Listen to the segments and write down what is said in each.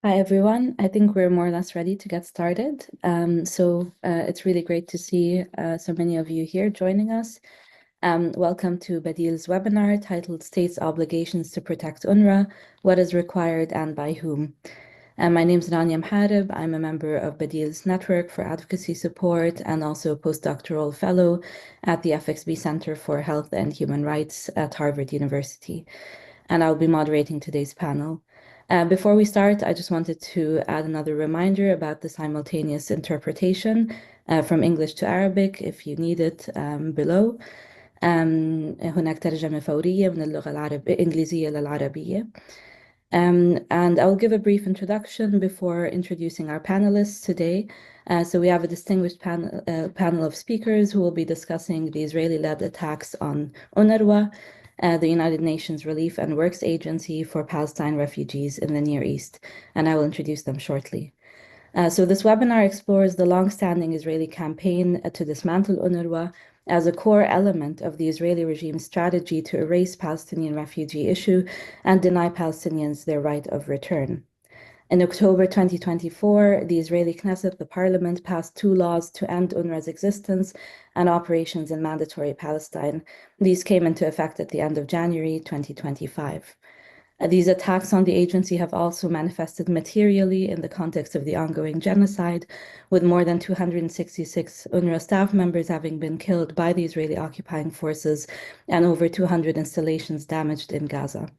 Hi, everyone. I think we're more or less ready to get started. It's really great to see so many of you here joining us. Welcome to BADIL's webinar titled States' Obligations to Protect UNRWA, What is Required and by Whom? My name is Rania Mharib. I'm a member of BADIL's Network for Advocacy Support and also a postdoctoral fellow at the FXB Center for Health and Human Rights at Harvard University. And I'll be moderating today's panel. Before we start, I just wanted to add another reminder about the simultaneous interpretation from English to Arabic, if you need it, below. هناك ترجمة فورية من اللغة الإنجليزية للعربية. And I'll give a brief introduction before introducing our panelists today. So we have a distinguished panel of speakers who will be discussing the Israeli-led attacks on UNRWA, the United Nations Relief and Works Agency for Palestine refugees in the Near East, and I will introduce them shortly. So this webinar explores the long-standing Israeli campaign to dismantle UNRWA as a core element of the Israeli regime's strategy to erase Palestinian refugee issue and deny Palestinians their right of return. In October 2024, the Israeli Knesset, the parliament, passed two laws to end UNRWA's existence and operations in mandatory Palestine. These came into effect at the end of January 2025. These attacks on the agency have also manifested materially in the context of the ongoing genocide, with more than 266 UNRWA staff members having been killed by the Israeli occupying forces and over 200 installations damaged in Gaza.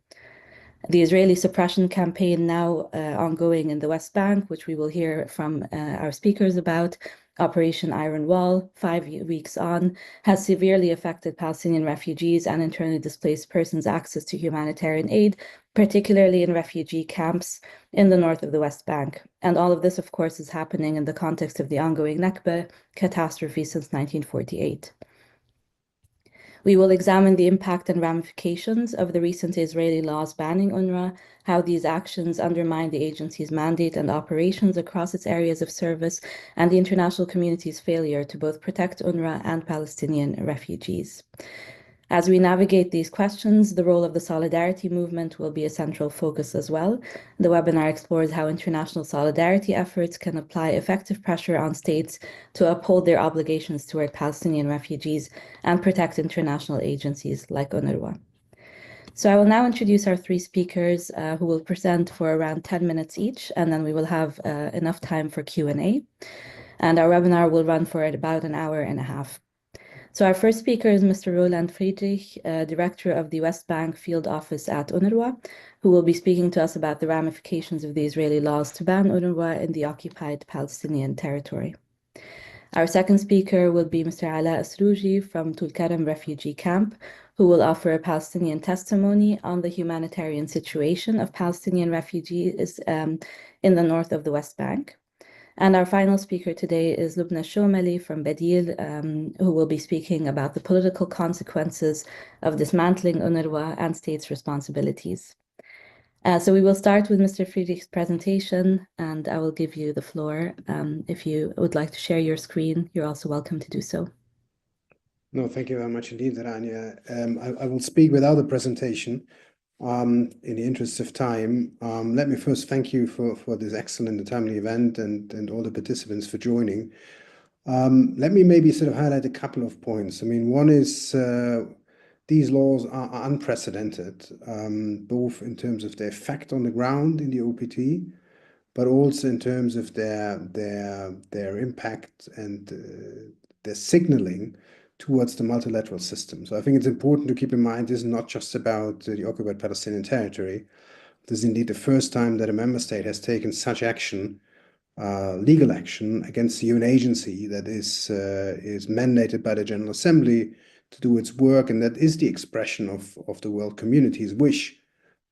The Israeli suppression campaign now ongoing in the West Bank, which we will hear from our speakers about, Operation Iron Wall, 5 weeks on, has severely affected Palestinian refugees and internally displaced persons' access to humanitarian aid, particularly in refugee camps in the north of the West Bank. And all of this, of course, is happening in the context of the ongoing Nakba catastrophe since 1948. We will examine the impact and ramifications of the recent Israeli laws banning UNRWA, how these actions undermine the agency's mandate and operations across its areas of service, and the international community's failure to both protect UNRWA and Palestinian refugees. As we navigate these questions, the role of the solidarity movement will be a central focus as well. The webinar explores how international solidarity efforts can apply effective pressure on states to uphold their obligations toward Palestinian refugees and protect international agencies like UNRWA. So I will now introduce our three speakers who will present for around 10 minutes each, and then we will have enough time for Q&A. And our webinar will run for about an hour and a half. So our first speaker is Mr. Roland Friedrich, Director of the West Bank Field Office at UNRWA, who will be speaking to us about the ramifications of the Israeli laws to ban UNRWA in the occupied Palestinian territory. Our second speaker will be Mr. Srouji from Tulkarem Refugee Camp, who will offer a Palestinian testimony on the humanitarian situation of Palestinian refugees in the north of the West Bank. And our final speaker today is Lubnah Shomali from BADIL, who will be speaking about the political consequences of dismantling UNRWA and states' responsibilities. So we will start with Mr. Friedrich's presentation, and I will give you the floor. If you would like to share your screen, you're also welcome to do so. No, thank you very much indeed, Rania. I will speak without a presentation. In the interest of time, let me first thank you for this excellent and timely event and all the participants for joining. Let me maybe sort of highlight a couple of points. I mean, one is these laws are unprecedented, both in terms of their effect on the ground in the OPT, but also in terms of their impact and their signaling towards the multilateral system. So I think it's important to keep in mind this is not just about the occupied Palestinian territory. This is indeed the first time that a member state has taken such action, legal action, against the UN agency that is mandated by the General Assembly to do its work, and that is the expression of the world community's wish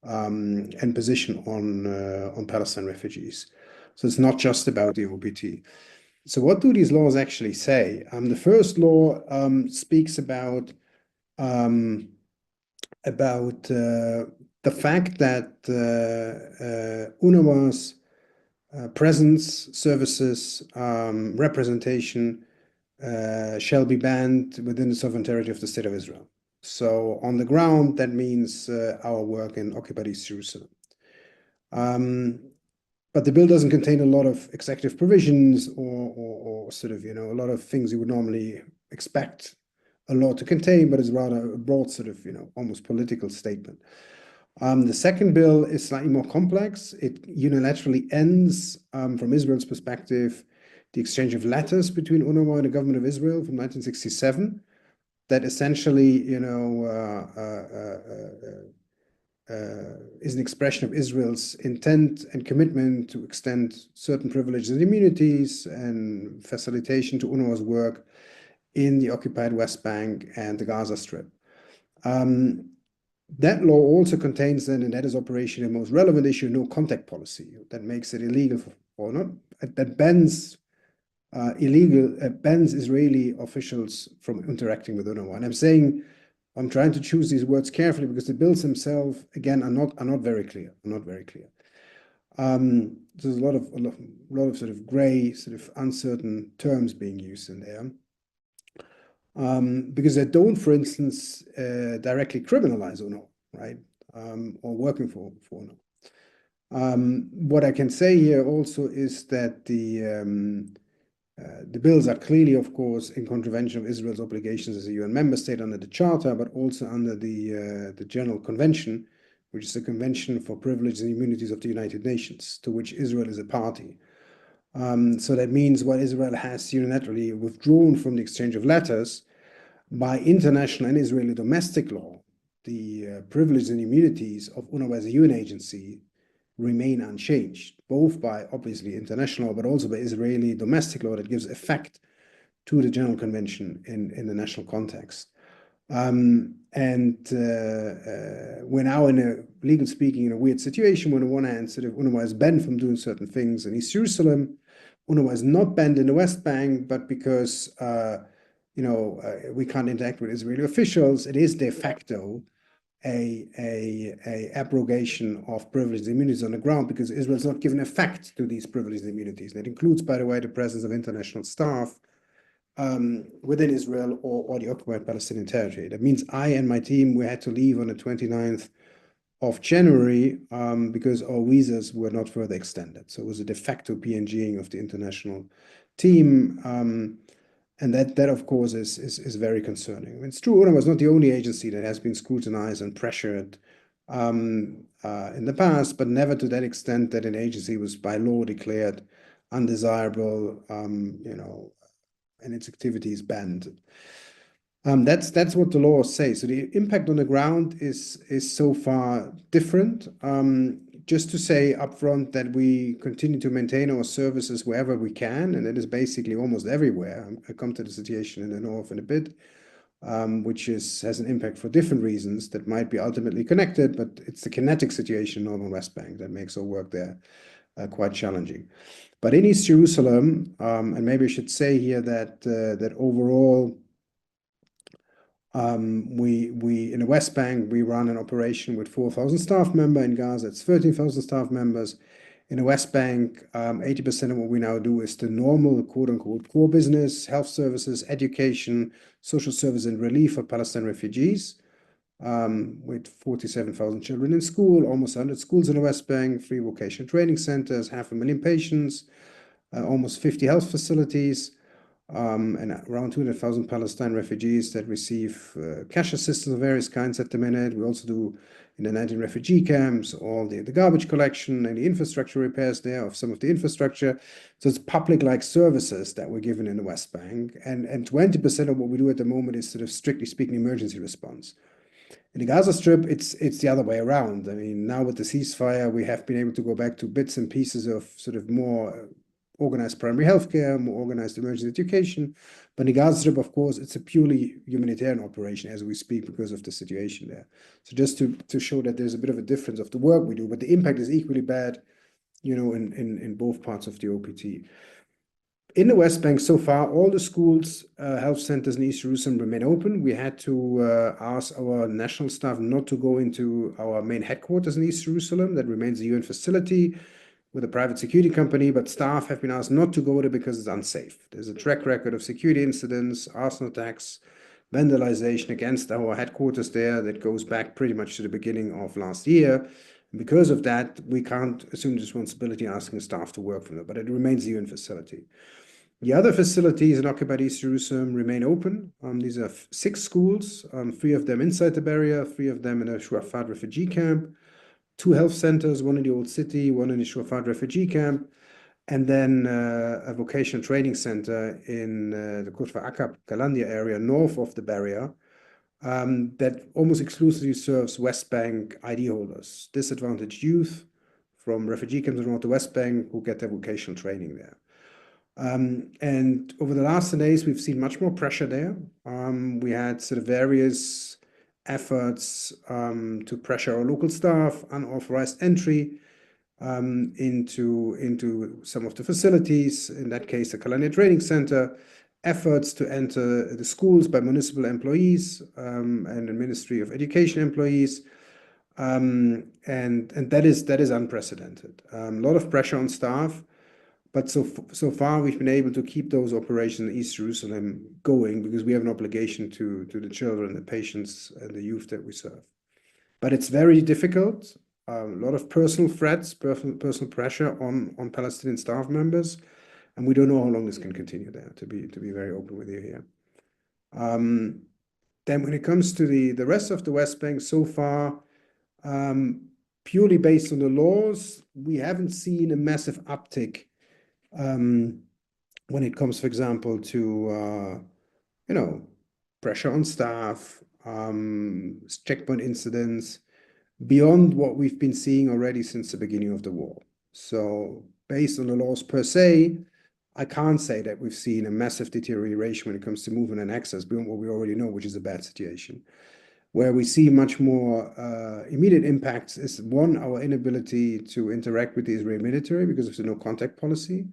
and position on Palestinian refugees. So it's not just about the OPT. So what do these laws actually say? The first law speaks about the fact that UNRWA's presence, services, representation shall be banned within the sovereign territory of the State of Israel. So on the ground, that means our work in occupied East Jerusalem. But the bill doesn't contain a lot of executive provisions or sort of, a lot of things you would normally expect a law to contain, but is rather a broad sort of, almost political statement. The second bill is slightly more complex. It unilaterally ends, from Israel's perspective, the exchange of letters between UNRWA and the government of Israel from 1967 that essentially, is an expression of Israel's intent and commitment to extend certain privileges and immunities and facilitation to UNRWA's work in the occupied West Bank and the Gaza Strip. That law also contains then, and that is operation, the most relevant issue, no contact policy that makes it illegal or not, that bans Israeli officials from interacting with UNRWA. And I'm trying to choose these words carefully because the bills themselves, again, are not very clear. There's a lot of sort of gray, sort of uncertain terms being used in there. Because they don't, for instance, directly criminalize UNRWA, right? Or working for UNRWA. What I can say here also is that the bills are clearly, of course, in contravention of Israel's obligations as a UN member state under the Charter, but also under the General Convention, which is the Convention for Privileges and Immunities of the United Nations, to which Israel is a party. So that means while Israel has unilaterally withdrawn from the exchange of letters, by international and Israeli domestic law, the privileges and immunities of UNRWA as a UN agency remain unchanged, both by obviously international law, but also by Israeli domestic law that gives effect to the General Convention in the national context. We're now in a, legal speaking, in a weird situation where on the one hand, sort of UNRWA is banned from doing certain things in East Jerusalem. UNRWA is not banned in the West Bank, but because we can't interact with Israeli officials, it is de facto a abrogation of privileges and immunities on the ground because Israel is not given effect to these privileges and immunities. That includes, by the way, the presence of international staff within Israel or the occupied Palestinian territory. That means I and my team, we had to leave on the 29th of January because our visas were not further extended. So it was a de facto PNGing of the international team. And that of course, is very concerning. I mean, it's true, UNRWA was not the only agency that has been scrutinized and pressured in the past, but never to that extent that an agency was by law declared undesirable, and its activities banned. That's what the law says. So the impact on the ground is so far different. Just to say upfront that we continue to maintain our services wherever we can, and that is basically almost everywhere. I come to the situation in the north in a bit, which has an impact for different reasons that might be ultimately connected, but it's the kinetic situation in northern West Bank that makes our work there quite challenging. But in East Jerusalem, and maybe I should say here that overall, in the West Bank, we run an operation with 4,000 staff members. In Gaza, it's 13,000 staff members. In the West Bank, 80% of what we now do is the normal, quote unquote, core business, health services, education, social service and relief for Palestinian refugees, with 47,000 children in school, almost 100 schools in the West Bank, 3 vocational training centers, 500,000 patients, almost 50 health facilities, and around 200,000 Palestinian refugees that receive cash assistance of various kinds at the minute. We also do in the 19 refugee camps all the garbage collection and the infrastructure repairs there of some of the infrastructure. So it's public-like services that we're given in the West Bank. And 20% of what we do at the moment is sort of strictly speaking emergency response. In the Gaza Strip, it's the other way around. I mean, now with the ceasefire, we have been able to go back to bits and pieces of sort of more organized primary healthcare, more organized emergency education. But in the Gaza Strip, of course, it's a purely humanitarian operation as we speak because of the situation there. So just to show that there's a bit of a difference of the work we do, but the impact is equally bad, in both parts of the OPT. In the West Bank so far, all the schools, health centers in East Jerusalem remain open. We had to ask our national staff not to go into our main headquarters in East Jerusalem. That remains a UN facility with a private security company, but staff have been asked not to go there because it's unsafe. There's a track record of security incidents, arson attacks, vandalization against our headquarters there that goes back pretty much to the beginning of last year. And because of that, we can't assume responsibility asking staff to work from there, but it remains a UN facility. The other facilities in occupied East Jerusalem remain open. These are 6 schools, 3 of them inside the barrier, 3 of them in a Srouji refugee camp, 2 health centers, 1 in the Old City, 1 in the Srouji refugee camp, and then a vocational training center in the Kutva Akab Kalandia area north of the barrier that almost exclusively serves West Bank ID holders, disadvantaged youth from refugee camps around the West Bank who get their vocational training there. And over the last days, we've seen much more pressure there. We had sort of various efforts to pressure our local staff, unauthorized entry into some of the facilities, in that case, the Kalandia Training Center, efforts to enter the schools by municipal employees and the Ministry of Education employees. And that is unprecedented. A lot of pressure on staff. But so far, we've been able to keep those operations in East Jerusalem going because we have an obligation to the children, the patients, and the youth that we serve. But it's very difficult. A lot of personal threats, personal pressure on Palestinian staff members, and we don't know how long this can continue there. To be very open with you here. Then, when it comes to the rest of the West Bank, so far, purely based on the laws, we haven't seen a massive uptick. When it comes, for example, to pressure on staff, checkpoint incidents, beyond what we've been seeing already since the beginning of the war. So based on the laws per se, I can't say that we've seen a massive deterioration when it comes to movement and access beyond what we already know, which is a bad situation. Where we see much more immediate impacts is, one, our inability to interact with the Israeli military because of the no-contact policy.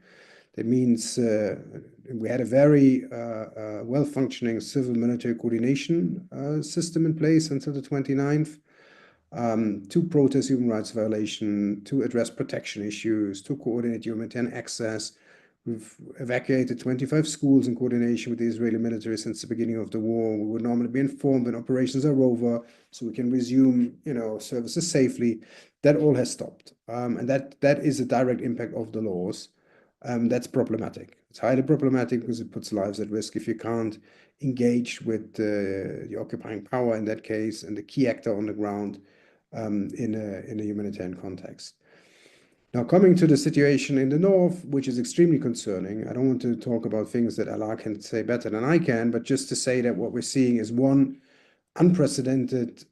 That means we had a very well-functioning civil-military coordination system in place until the 29th to protest human rights violation, to address protection issues, to coordinate humanitarian access. We've evacuated 25 schools in coordination with the Israeli military since the beginning of the war. We would normally be informed when operations are over, so we can resume, services safely. That all has stopped, and that is a direct impact of the laws. That's problematic. It's highly problematic because it puts lives at risk if you can't engage with the occupying power in that case and the key actor on the ground in a humanitarian context. Now, coming to the situation in the north, which is extremely concerning, I don't want to talk about things that Allah can say better than I can, but just to say that what we're seeing is, one, unprecedented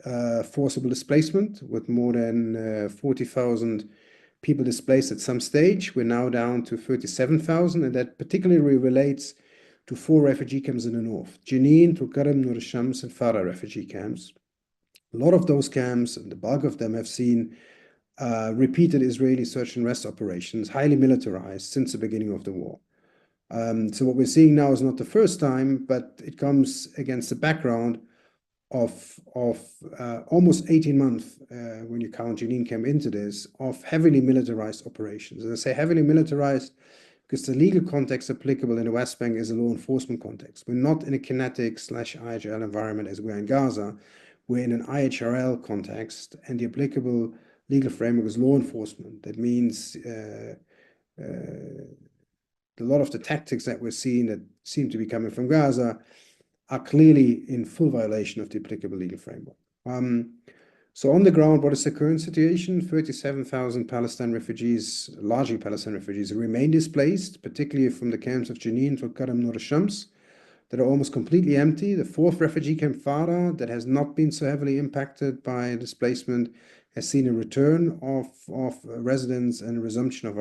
forcible displacement with more than 40,000 people displaced at some stage. We're now down to 37,000, and that particularly relates to 4 refugee camps in the north: Jenin, Tulkarem, Nur Shams, and Farah refugee camps. A lot of those camps, and the bulk of them, have seen repeated Israeli search and rescue operations, highly militarized since the beginning of the war. So what we're seeing now is not the first time, but it comes against the background of almost 18 months, when you count Jenin camp into this, of heavily militarized operations. And I say heavily militarized because the legal context applicable in the West Bank is a law enforcement context. We're not in a kinetic/IHRL environment as we are in Gaza. We're in an IHRL context, and the applicable legal framework is law enforcement. That means a lot of the tactics that we're seeing that seem to be coming from Gaza are clearly in full violation of the applicable legal framework. So on the ground, what is the current situation? 37,000 Palestinian refugees, largely Palestinian refugees, remain displaced, particularly from the camps of Jenin, Tulkarem, Nur Shams, that are almost completely empty. The 4th refugee camp, Farah, that has not been so heavily impacted by displacement, has seen a return of residents and a resumption of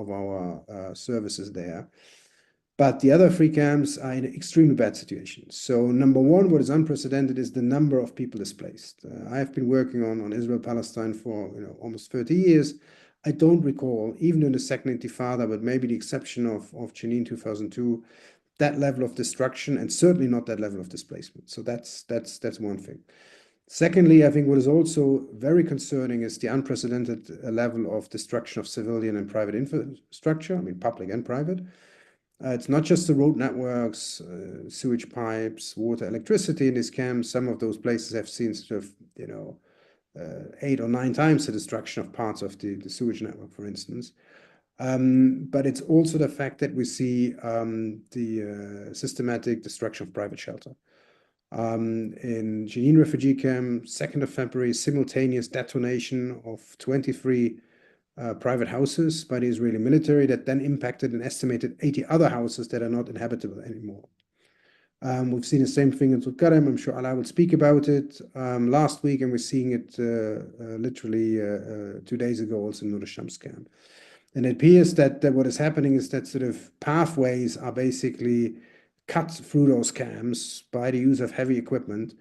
our services there. But the other 3 camps are in an extremely bad situation. So number one, what is unprecedented is the number of people displaced. I have been working on Israel-Palestine for almost 30 years. I don't recall, even in the Second Intifada, but maybe the exception of Jenin 2002, that level of destruction, and certainly not that level of displacement. So that's one thing. Secondly, I think what is also very concerning is the unprecedented level of destruction of civilian and private infrastructure, I mean public and private. It's not just the road networks, sewage pipes, water, electricity in these camps. Some of those places have seen sort of, 8 or 9 times the destruction of parts of the sewage network, for instance. But it's also the fact that we see the systematic destruction of private shelter. In Jenin Refugee Camp, 2nd of February, simultaneous detonation of 23 private houses by the Israeli military that then impacted an estimated 80 other houses that are not inhabitable anymore. We've seen the same thing in Tulkarem. I'm sure Allah will speak about it last week, and we're seeing it literally 2 days ago also in Nur Shams camp. And it appears that what is happening is that sort of pathways are basically cut through those camps by the use of heavy equipment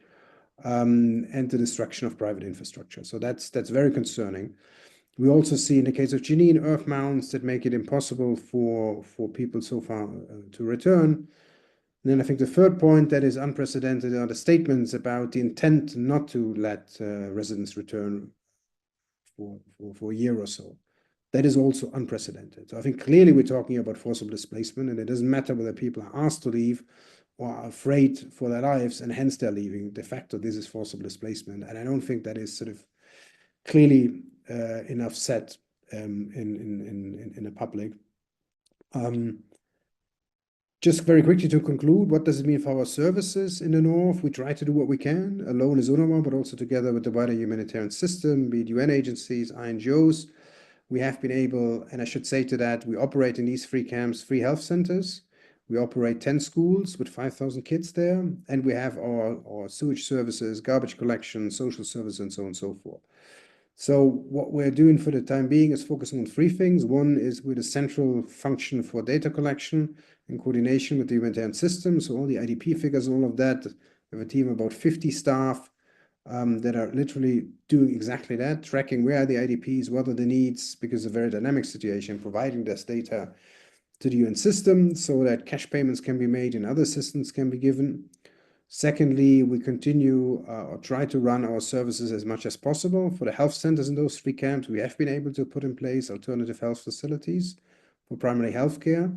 and the destruction of private infrastructure. So that's very concerning. We also see in the case of Jenin earth mounds that make it impossible for people so far to return. And then I think the third point that is unprecedented are the statements about the intent not to let residents return for a year or so. That is also unprecedented. So I think clearly we're talking about forcible displacement, and it doesn't matter whether people are asked to leave or are afraid for their lives, and hence they're leaving. De facto, this is forcible displacement, and I don't think that is sort of clearly enough said in the public. Just very quickly to conclude, what does it mean for our services in the north? We try to do what we can, alone as UNRWA, but also together with the wider humanitarian system, be it UN agencies, NGOs. We have been able, and I should say to that, we operate in these 3 camps, 3 health centers. We operate 10 schools with 5,000 kids there, and we have our sewage services, garbage collection, social services, and so on and so forth. So what we're doing for the time being is focusing on 3 things. One is we're the central function for data collection in coordination with the humanitarian system. So all the IDP figures and all of that. We have a team of about 50 staff that are literally doing exactly that, tracking where are the IDPs, what are the needs, because it's a very dynamic situation, providing this data to the UN system so that cash payments can be made and other assistance can be given. Secondly, we continue or try to run our services as much as possible. For the health centers in those 3 camps, we have been able to put in place alternative health facilities for primary health care.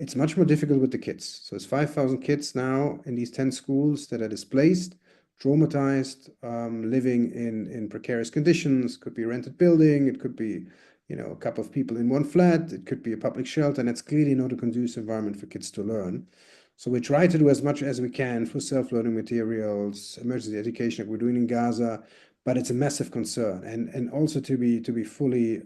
It's much more difficult with the kids. So it's 5,000 kids now in these 10 schools that are displaced, traumatized, living in precarious conditions. Could be a rented building. It could be, a couple of people in one flat. It could be a public shelter, and it's clearly not a conducive environment for kids to learn. So we try to do as much as we can for self-learning materials, emergency education like we're doing in Gaza, but it's a massive concern. And also to be fully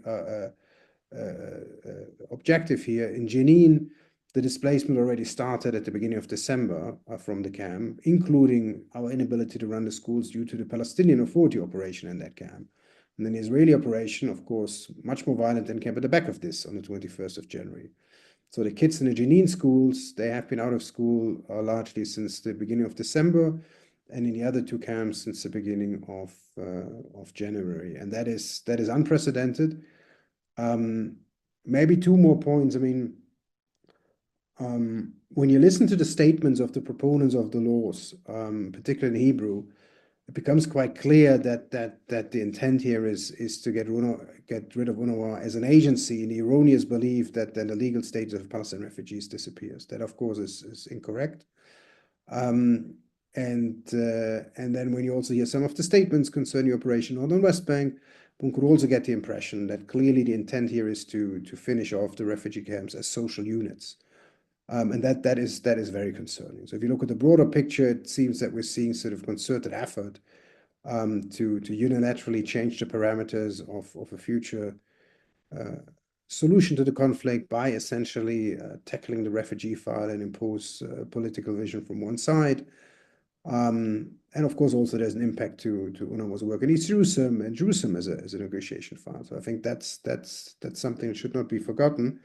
objective here, in Jenin, the displacement already started at the beginning of December from the camp, including our inability to run the schools due to the Palestinian Authority operation in that camp. And then the Israeli operation, of course, much more violent than came at the back of this on the 21st of January. So the kids in the Jenin schools, they have been out of school largely since the beginning of December, and in the other 2 camps since the beginning of January. And that is unprecedented. Maybe 2 more points. I mean, when you listen to the statements of the proponents of the laws, particularly in Hebrew, it becomes quite clear that the intent here is to get rid of UNRWA as an agency in the erroneous belief that then the legal status of Palestinian refugees disappears. That, of course, is incorrect. And then when you also hear some of the statements concerning Operation Northern West Bank, one could also get the impression that clearly the intent here is to finish off the refugee camps as social units. And that is very concerning. So if you look at the broader picture, it seems that we're seeing sort of concerted effort to unilaterally change the parameters of a future solution to the conflict by essentially tackling the refugee file and impose political vision from one side. And of course, also there's an impact to UNRWA's work in East Jerusalem and Jerusalem as a negotiation file. So I think that's something that should not be forgotten.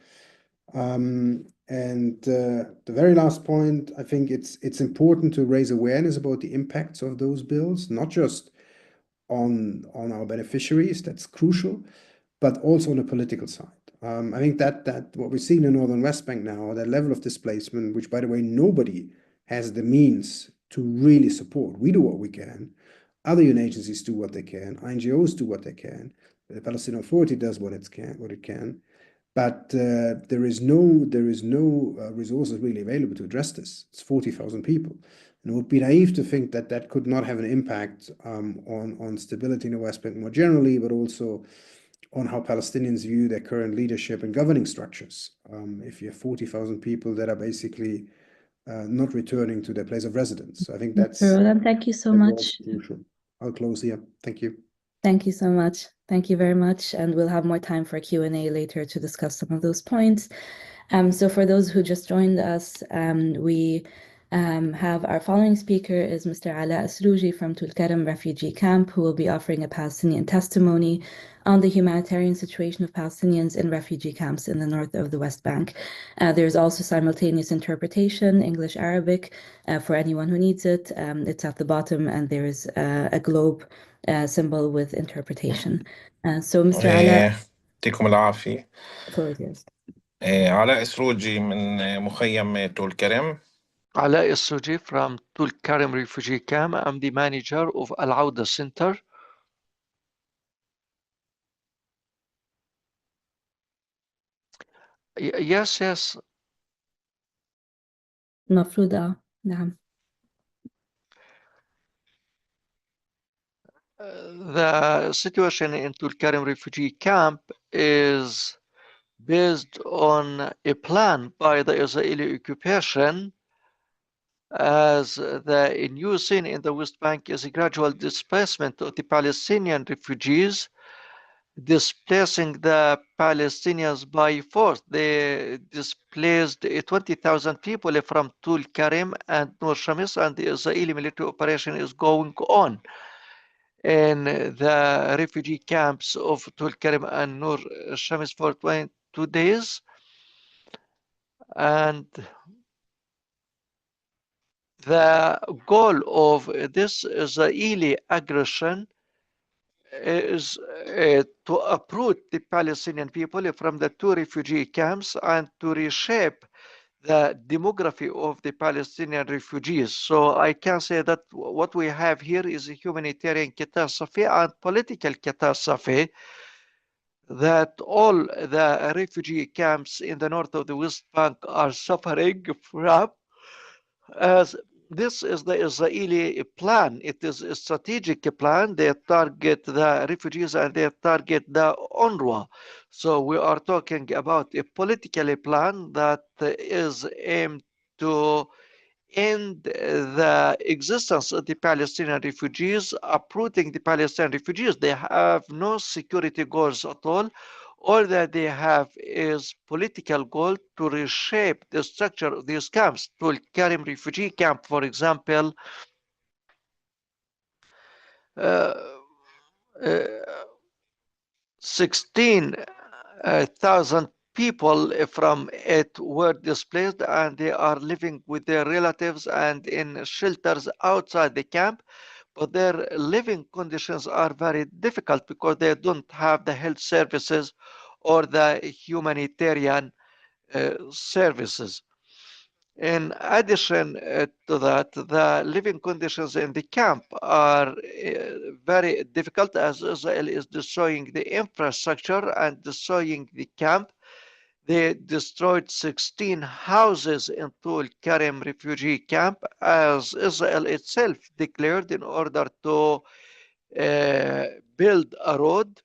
And the very last point, I think it's important to raise awareness about the impacts of those bills, not just on our beneficiaries, that's crucial, but also on the political side. I think that what we're seeing in the Northern West Bank now, that level of displacement, which by the way, nobody has the means to really support. We do what we can. Other UN agencies do what they can. NGOs do what they can. The Palestinian Authority does what it can. But there is no resources really available to address this. It's 40,000 people. And it would be naive to think that that could not have an impact on stability in the West Bank more generally, but also on how Palestinians view their current leadership and governing structures. If you have 40,000 people that are basically not returning to their place of residence. I think that's Roland, thank you so much. crucial. I'll close here. Thank you. Thank you so much. Thank you very much. And we'll have more time for Q&A later to discuss some of those points. So for those who just joined us, we have our following speaker is Mr. Awda Srouji from Tulkarem Refugee Camp, who will be offering a Palestinian testimony on the humanitarian situation of Palestinians in refugee camps in the north of the West Bank. There's also simultaneous interpretation, English, Arabic, for anyone who needs it. It's at the bottom, and there is a globe symbol with interpretation. So Mr. Awda, يعطيكم العافية. floor is yours. علاء سروجي من مخيم طول كرم. Awda Center from Tulkarem Refugee Camp. I'm the manager of Awda Center. Yes. المفروض نعم. The situation in Tulkarem Refugee Camp is based on a plan by the Israeli occupation, as the new scene in the West Bank is a gradual displacement of the Palestinian refugees, displacing the Palestinians by force. They displaced 20,000 people from Tulkarem and Nur Shamis, and the Israeli military operation is going on in the refugee camps of Tulkarem and Nur Shamis for 22 days. And the goal of this Israeli aggression is to uproot the Palestinian people from the two refugee camps and to reshape the demography of the Palestinian refugees. So I can say that what we have here is a humanitarian catastrophe and political catastrophe that all the refugee camps in the north of the West Bank are suffering from, as this is the Israeli plan. It is a strategic plan. They target the refugees and they target the UNRWA. So we are talking about a political plan that is aimed to end the existence of the Palestinian refugees, uprooting the Palestinian refugees. They have no security goals at all. All that they have is political goal to reshape the structure of these camps. Tulkarem Refugee Camp, for example, 16,000 people from it were displaced, and they are living with their relatives and in shelters outside the camp. But their living conditions are very difficult because they don't have the health services or the humanitarian services. In addition to that, the living conditions in the camp are very difficult, as Israel is destroying the infrastructure and destroying the camp. They destroyed 16 houses in Tulkarem refugee camp, as Israel itself declared, in order to build a road.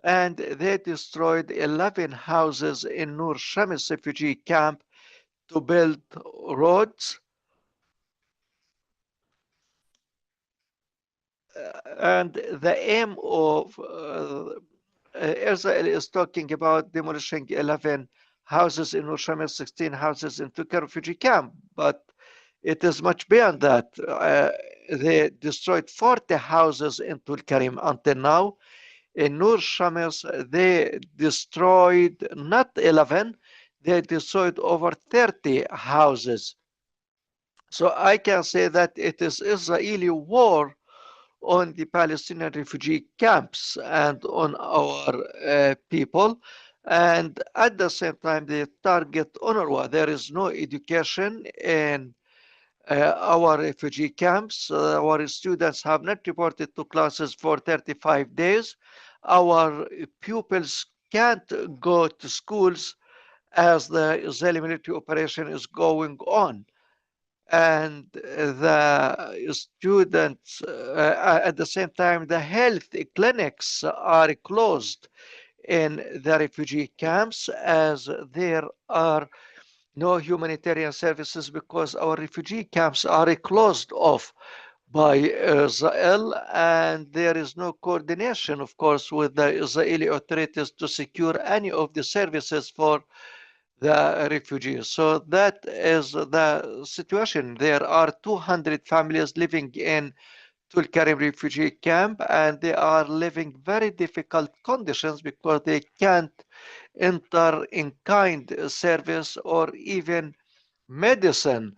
And they destroyed 11 houses in Nur Shamis refugee camp to build roads. And the aim of Israel is talking about demolishing 11 houses in Nur Shamis, 16 houses in Tulkarem refugee camp, but it is much beyond that. They destroyed 40 houses in Tulkarem until now. In Nur Shamis, they destroyed not 11, they destroyed over 30 houses. So I can say that it is Israeli war on the Palestinian refugee camps and on our people. And at the same time, they target UNRWA. There is no education in our refugee camps. Our students have not reported to classes for 35 days. Our pupils can't go to schools as the Israeli military operation is going on. and the students, at the same time, the health clinics are closed in the refugee camps, as there are no humanitarian services because our refugee camps are closed off by Israel, and there is no coordination, of course, with the Israeli authorities to secure any of the services for the refugees. So that is the situation. There are 200 families living in Tulkarem Refugee Camp, and they are living very difficult conditions because they can't enter in kind service or even medicine.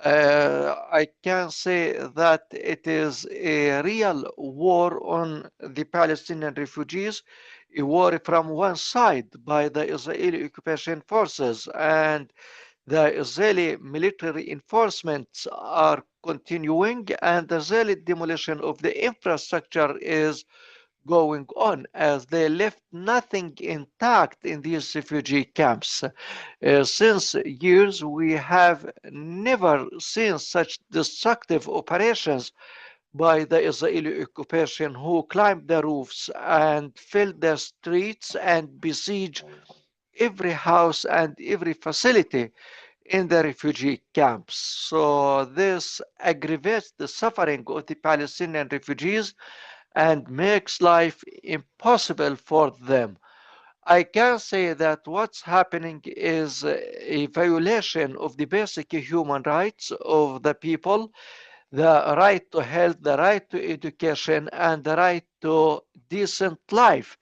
I can say that it is a real war on the Palestinian refugees, a war from one side by the Israeli occupation forces, and the Israeli military enforcements are continuing, and the Israeli demolition of the infrastructure is going on, as they left nothing intact in these refugee camps. Since years, we have never seen such destructive operations by the Israeli occupation, who climbed the roofs and filled the streets and besieged every house and every facility in the refugee camps. So this aggravates the suffering of the Palestinian refugees and makes life impossible for them. I can say that what's happening is a violation of the basic human rights of the people, the right to health, the right to education, and the right to decent life.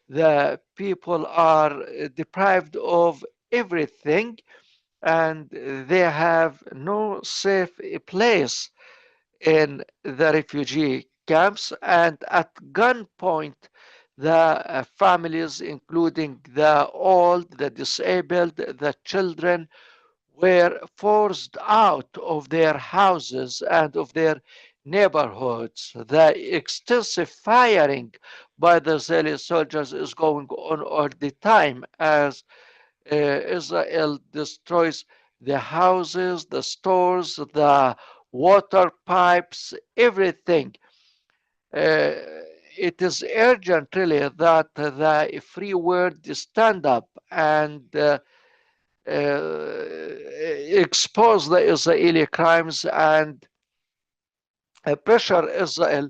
The people are deprived of everything, and they have no safe place in the refugee camps, and at gunpoint the families, including the old, the disabled, the children, were forced out of their houses and of their neighborhoods. The extensive firing by the Israeli soldiers is going on all the time, as Israel destroys the houses, the stores, the water pipes, everything. It is urgent, really, that the free world stand up and expose the Israeli crimes and pressure Israel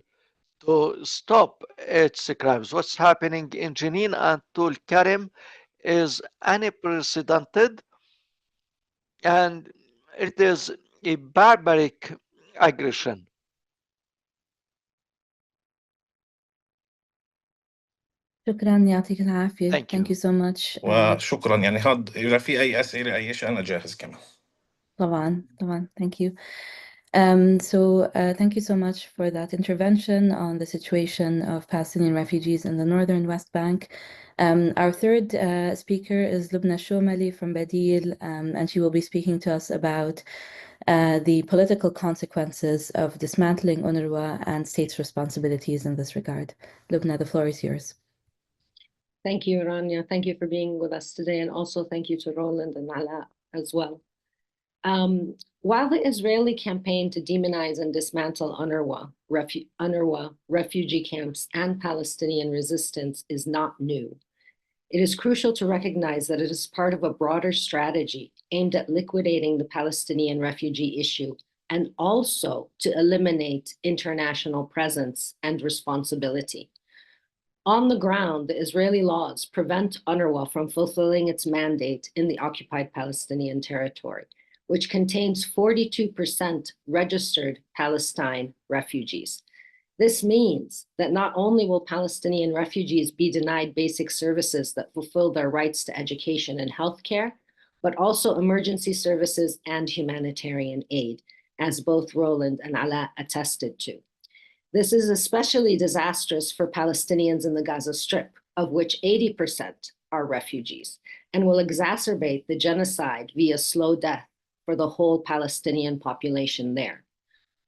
to stop its crimes. What's happening in Jenin and Tulkarem is unprecedented, and it is a barbaric aggression. شكرا يعطيك العافية. Thank Thank you you. so much. وشكرا. يعني إذا في أي أسئلة أي شيء أنا جاهز كمان. طبعا. Thank you. Thank you so much for that intervention on the situation of Palestinian refugees in the northern West Bank. Our third speaker is Lubnah Shomali from BADIL, and she will be speaking to us about the political consequences of dismantling UNRWA and states' responsibilities in this regard. Lubnah, the floor is yours. Thank you, Rania. Thank you for being with us today, and also thank you to Roland and Ala as well. While the Israeli campaign to demonize and dismantle UNRWA refugee camps and Palestinian resistance is not new, it is crucial to recognize that it is part of a broader strategy aimed at liquidating the Palestinian refugee issue and also to eliminate international presence and responsibility. On the ground, the Israeli laws prevent UNRWA from fulfilling its mandate in the occupied Palestinian territory, which contains 42% registered Palestine refugees. This means that not only will Palestinian refugees be denied basic services that fulfill their rights to education and healthcare, but also emergency services and humanitarian aid, as both Roland and Ala attested to. This is especially disastrous for Palestinians in the Gaza Strip, of which 80% are refugees, and will exacerbate the genocide via slow death for the whole Palestinian population there.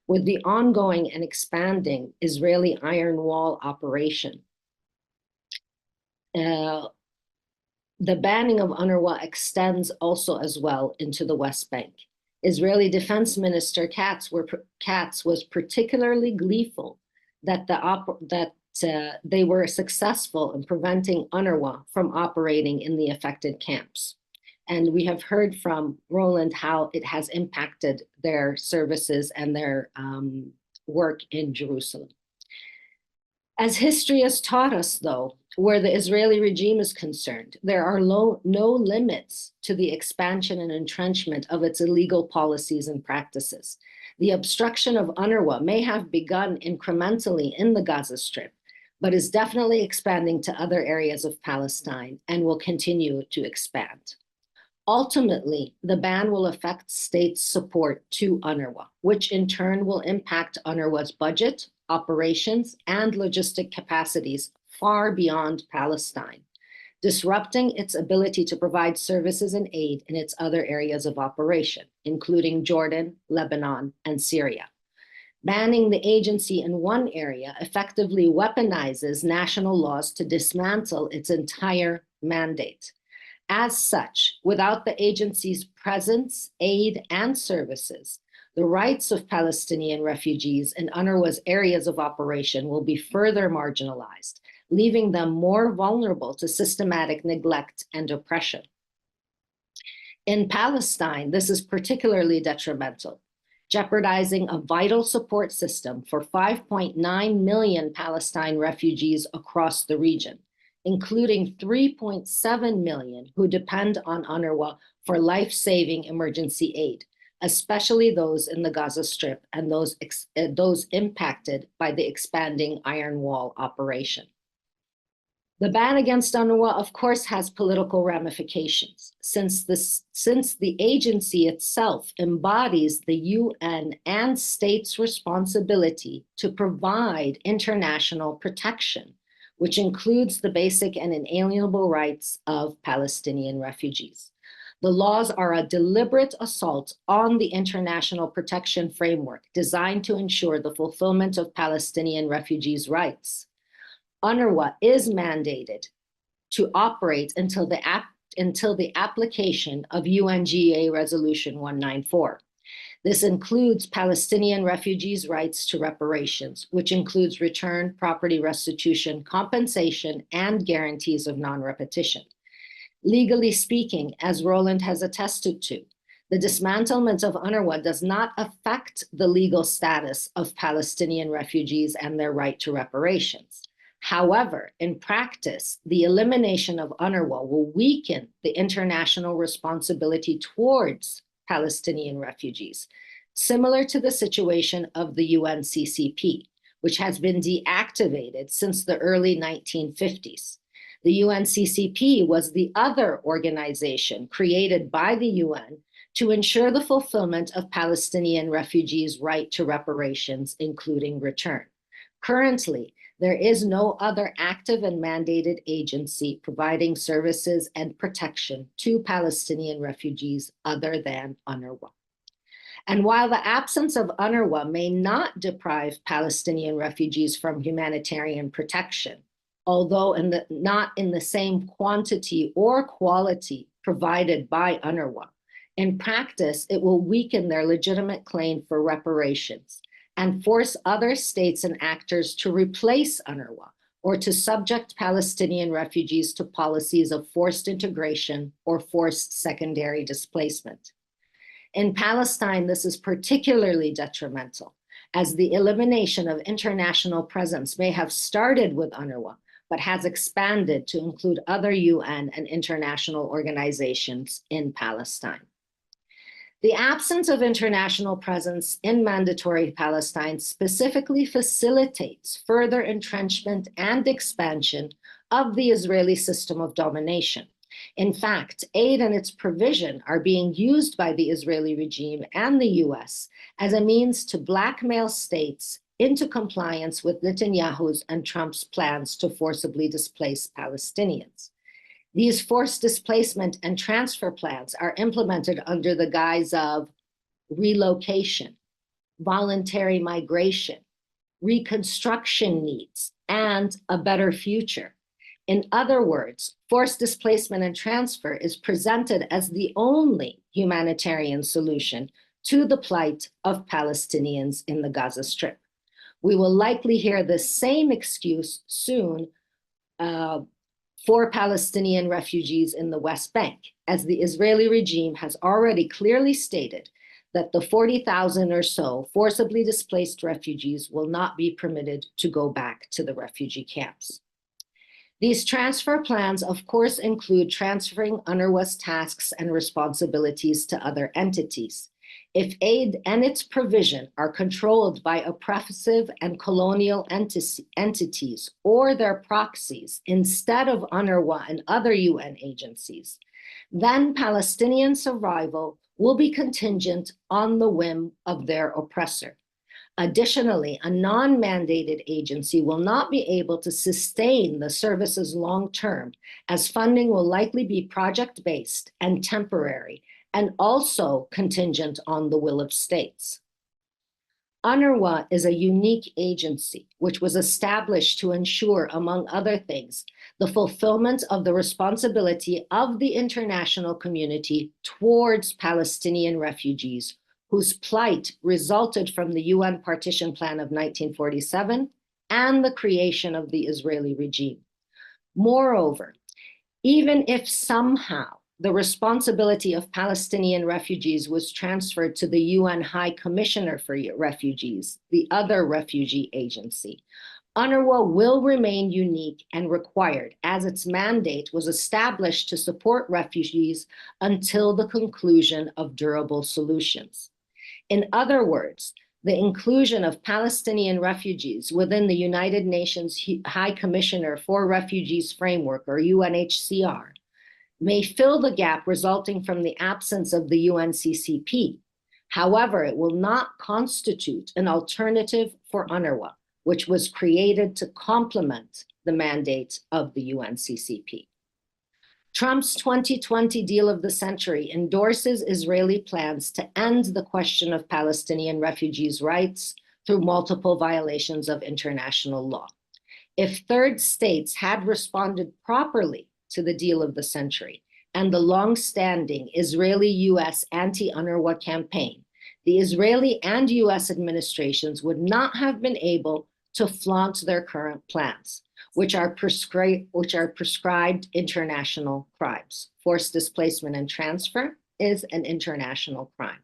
With the ongoing and expanding Israeli Iron Wall operation, the banning of UNRWA extends also as well into the West Bank. Israeli Defense Minister Katz was particularly gleeful that they were successful in preventing UNRWA from operating in the affected camps. And we have heard from Roland how it has impacted their services and their work in Jerusalem. As history has taught us, though, where the Israeli regime is concerned, there are no limits to the expansion and entrenchment of its illegal policies and practices. The obstruction of UNRWA may have begun incrementally in the Gaza Strip, but is definitely expanding to other areas of Palestine and will continue to expand. Ultimately, the ban will affect states' support to UNRWA, which in turn will impact UNRWA's budget, operations, and logistic capacities far beyond Palestine, disrupting its ability to provide services and aid in its other areas of operation, including Jordan, Lebanon, and Syria. Banning the agency in one area effectively weaponizes national laws to dismantle its entire mandate. As such, without the agency's presence, aid, and services, the rights of Palestinian refugees in UNRWA's areas of operation will be further marginalized, leaving them more vulnerable to systematic neglect and oppression. In Palestine, this is particularly detrimental, jeopardizing a vital support system for 5.9 million Palestine refugees across the region, including 3.7 million who depend on UNRWA for life-saving emergency aid, especially those in the Gaza Strip and those impacted by the expanding Iron Wall operation. The ban against UNRWA, of course, has political ramifications, since the agency itself embodies the UN and states' responsibility to provide international protection, which includes the basic and inalienable rights of Palestinian refugees. The laws are a deliberate assault on the international protection framework designed to ensure the fulfillment of Palestinian refugees' rights. UNRWA is mandated to operate until the application of UNGA Resolution 194. This includes Palestinian refugees' rights to reparations, which includes return, property restitution, compensation, and guarantees of non-repetition. Legally speaking, as Roland has attested to, the dismantlement of UNRWA does not affect the legal status of Palestinian refugees and their right to reparations. However, in practice, the elimination of UNRWA will weaken the international responsibility towards Palestinian refugees, similar to the situation of the UNCCP, which has been deactivated since the early 1950s. The UNCCP was the other organization created by the UN to ensure the fulfillment of Palestinian refugees' right to reparations, including return. Currently, there is no other active and mandated agency providing services and protection to Palestinian refugees other than UNRWA. And while the absence of UNRWA may not deprive Palestinian refugees from humanitarian protection, although not in the same quantity or quality provided by UNRWA, in practice, it will weaken their legitimate claim for reparations and force other states and actors to replace UNRWA or to subject Palestinian refugees to policies of forced integration or forced secondary displacement. In Palestine, this is particularly detrimental, as the elimination of international presence may have started with UNRWA, but has expanded to include other UN and international organizations in Palestine. The absence of international presence in mandatory Palestine specifically facilitates further entrenchment and expansion of the Israeli system of domination. In fact, aid and its provision are being used by the Israeli regime and the US as a means to blackmail states into compliance with Netanyahu's and Trump's plans to forcibly displace Palestinians. These forced displacement and transfer plans are implemented under the guise of relocation, voluntary migration, reconstruction needs, and a better future. In other words, forced displacement and transfer is presented as the only humanitarian solution to the plight of Palestinians in the Gaza Strip. We will likely hear the same excuse soon for Palestinian refugees in the West Bank, as the Israeli regime has already clearly stated that the 40,000 or so forcibly displaced refugees will not be permitted to go back to the refugee camps. These transfer plans, of course, include transferring UNRWA's tasks and responsibilities to other entities. If aid and its provision are controlled by oppressive and colonial entities or their proxies instead of UNRWA and other UN agencies, then Palestinian survival will be contingent on the whim of their oppressor. Additionally, a non-mandated agency will not be able to sustain the services long-term, as funding will likely be project-based and temporary, and also contingent on the will of states. UNRWA is a unique agency which was established to ensure, among other things, the fulfillment of the responsibility of the international community towards Palestinian refugees whose plight resulted from the UN Partition Plan of 1947 and the creation of the Israeli regime. Moreover, even if somehow the responsibility of Palestinian refugees was transferred to the UN High Commissioner for Refugees, the other refugee agency, UNRWA will remain unique and required, as its mandate was established to support refugees until the conclusion of durable solutions. In other words, the inclusion of Palestinian refugees within the United Nations High Commissioner for Refugees Framework, or UNHCR, may fill the gap resulting from the absence of the UNCCP. However, it will not constitute an alternative for UNRWA, which was created to complement the mandate of the UNCCP. Trump's 2020 deal of the century endorses Israeli plans to end the question of Palestinian refugees' rights through multiple violations of international law. If third states had responded properly to the deal of the century and the long-standing Israeli-US anti-UNRWA campaign, the Israeli and US administrations would not have been able to flaunt their current plans, which are prescribed international crimes. Forced displacement and transfer is an international crime.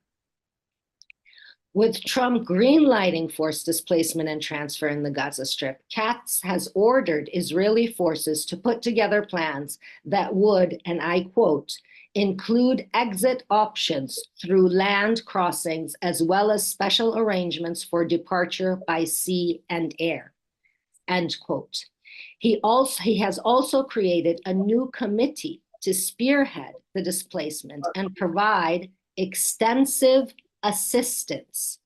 With Trump greenlighting forced displacement and transfer in the Gaza Strip, Katz has ordered Israeli forces to put together plans that would, and I quote, include exit options through land crossings as well as special arrangements for departure by sea and air, end quote. He has also created a new committee to spearhead the displacement and provide extensive assistance.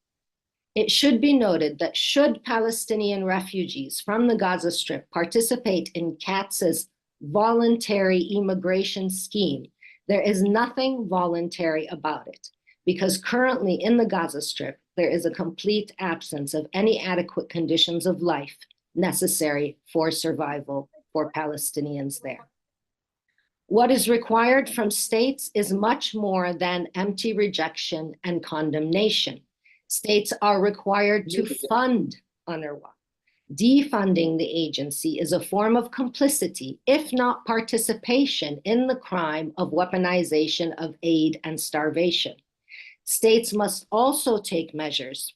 It should be noted that should Palestinian refugees from the Gaza Strip participate in Katz's voluntary immigration scheme, there is nothing voluntary about it, because currently in the Gaza Strip, there is a complete absence of any adequate conditions of life necessary for survival for Palestinians there. What is required from states is much more than empty rejection and condemnation. States are required to fund UNRWA. Defunding the agency is a form of complicity, if not participation, in the crime of weaponization of aid and starvation. States must also take measures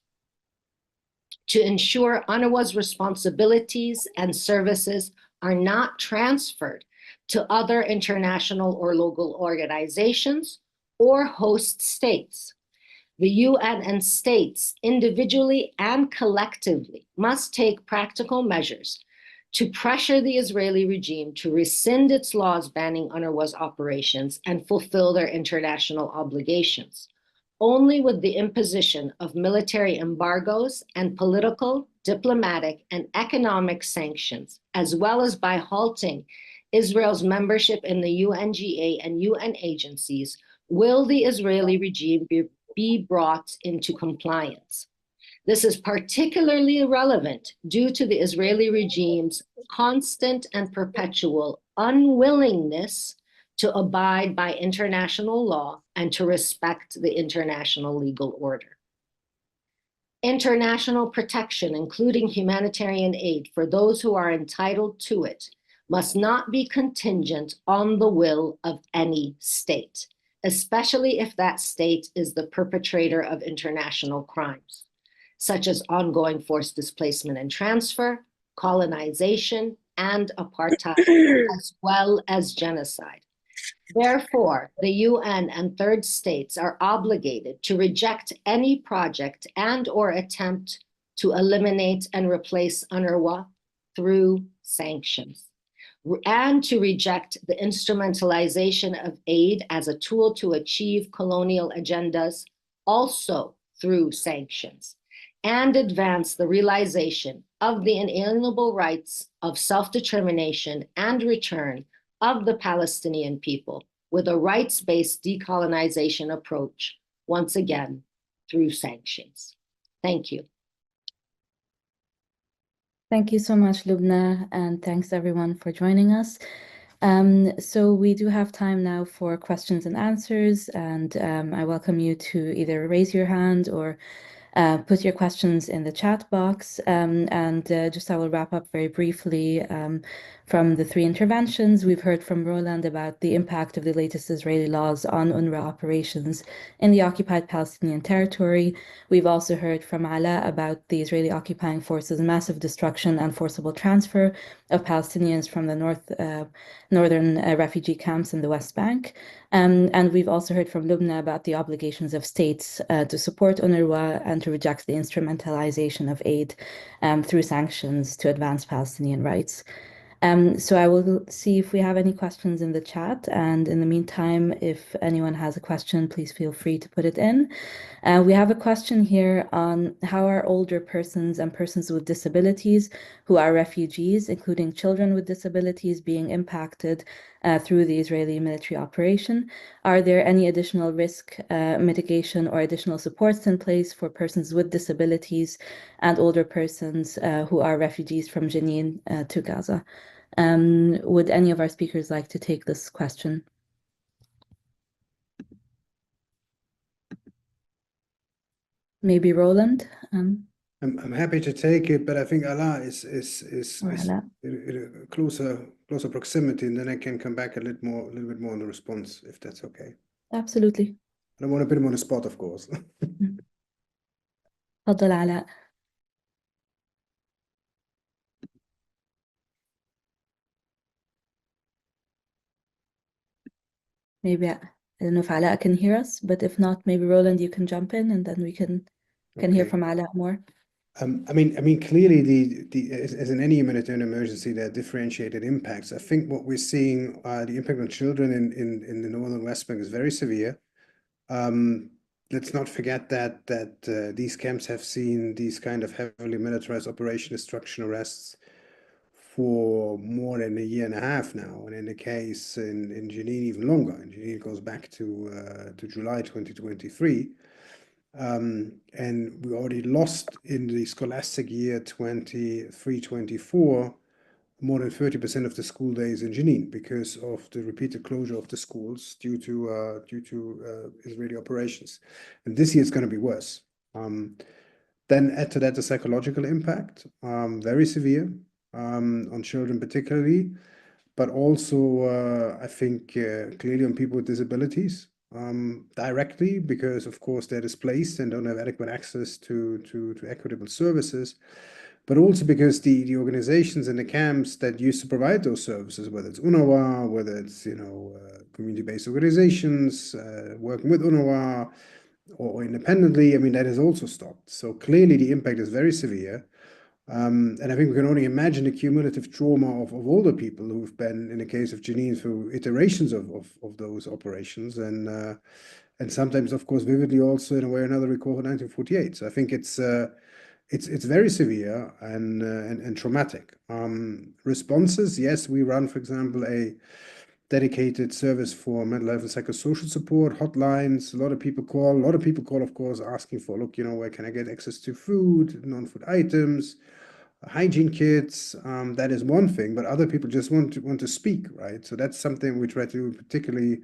to ensure UNRWA's responsibilities and services are not transferred to other international or local organizations or host states. The UN and states, individually and collectively, must take practical measures to pressure the Israeli regime to rescind its laws banning UNRWA's operations and fulfill their international obligations. Only with the imposition of military embargoes and political, diplomatic, and economic sanctions, as well as by halting Israel's membership in the UNGA and UN agencies, will the Israeli regime be brought into compliance. This is particularly relevant due to the Israeli regime's constant and perpetual unwillingness to abide by international law, and to respect the international legal order. International protection, including humanitarian aid for those who are entitled to it, must not be contingent on the will of any state, especially if that state is the perpetrator of international crimes, such as ongoing forced displacement and transfer, colonization, and apartheid, as well as genocide. Therefore, the UN and third states are obligated to reject any project and/or attempt to eliminate and replace UNRWA through sanctions, and to reject the instrumentalization of aid as a tool to achieve colonial agendas also through sanctions, and advance the realization of the inalienable rights of self-determination and return of the Palestinian people with a rights-based decolonization approach, once again, through sanctions. Thank you. Thank you so much, Lubnah, and thanks everyone for joining us. So we do have time now for questions and answers, and I welcome you to either raise your hand or put your questions in the chat box. Just I will wrap up very briefly from the three interventions. We've heard from Roland about the impact of the latest Israeli laws on UNRWA operations in the occupied Palestinian territory. We've also heard from Ala about the Israeli occupying forces' massive destruction and forcible transfer of Palestinians from the northern refugee camps in the West Bank. And we've also heard from Lubnah about the obligations of states to support UNRWA and to reject the instrumentalization of aid through sanctions to advance Palestinian rights. So I will see if we have any questions in the chat. And in the meantime, if anyone has a question, please feel free to put it in. We have a question here on how are older persons and persons with disabilities who are refugees, including children with disabilities, being impacted through the Israeli military operation? Are there any additional risk mitigation or additional supports in place for persons with disabilities and older persons who are refugees from Jenin to Gaza? Would any of our speakers like to take this question? Maybe Roland? I'm happy to take it, but I think Allah is Or Ala. in a closer proximity, and then I can come back a little bit more on the response, if that's okay. Absolutely. I don't want to put him on the spot, of course. تفضل علاء. Maybe I don't know if Ala can hear us, but if not, maybe Roland, you can jump in, and then we can hear Okay. from Ala more. I mean, clearly, as in any humanitarian emergency, there are differentiated impacts. I think what we're seeing, the impact on children in the northern West Bank is very severe. Let's not forget that these camps have seen these kind of heavily militarized operation destruction arrests for more than a year and a half now, and in the case in Jenin, even longer. And Jenin goes back to July 2023. And we already lost in the scholastic year 23-24 more than 30% of the school days in Jenin because of the repeated closure of the schools due to Israeli operations. And this year it's going to be worse. Then add to that the psychological impact, very severe on children particularly, but also I think clearly on people with disabilities. Directly because of course they're displaced and don't have adequate access to equitable services, but also because the organizations in the camps that used to provide those services, whether it's UNRWA, whether it's community-based organizations working with UNRWA or independently, I mean that has also stopped. So clearly the impact is very severe. And I think we can only imagine the cumulative trauma of older people who've been, in the case of Jenin, through iterations of those operations, and sometimes, of course, vividly also in a way or another recall 1948. So I think it's very severe and traumatic. Responses, yes, we run, for example, a dedicated service for mental health and psychosocial support, hotlines. A lot of people call, of course, asking for, look, where can I get access to food, non-food items? hygiene kits, that is one thing, but other people just want to speak, right? So that's something we try to do, particularly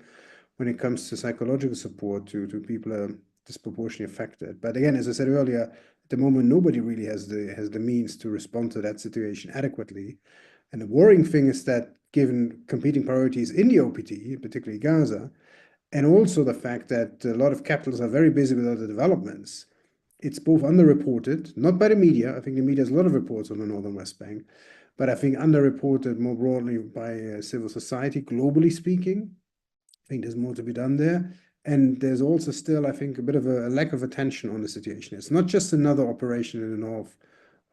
when it comes to psychological support to people who are disproportionately affected. But again, as I said earlier, at the moment, nobody really has the means to respond to that situation adequately. And the worrying thing is that given competing priorities in the OPT, particularly Gaza, and also the fact that a lot of capitals are very busy with other developments, it's both underreported, not by the media. I think the media has a lot of reports on the northern West Bank, but I think underreported more broadly by civil society, globally speaking. I think there's more to be done there. And there's also still, I think, a bit of a lack of attention on the situation. It's not just another operation in the north,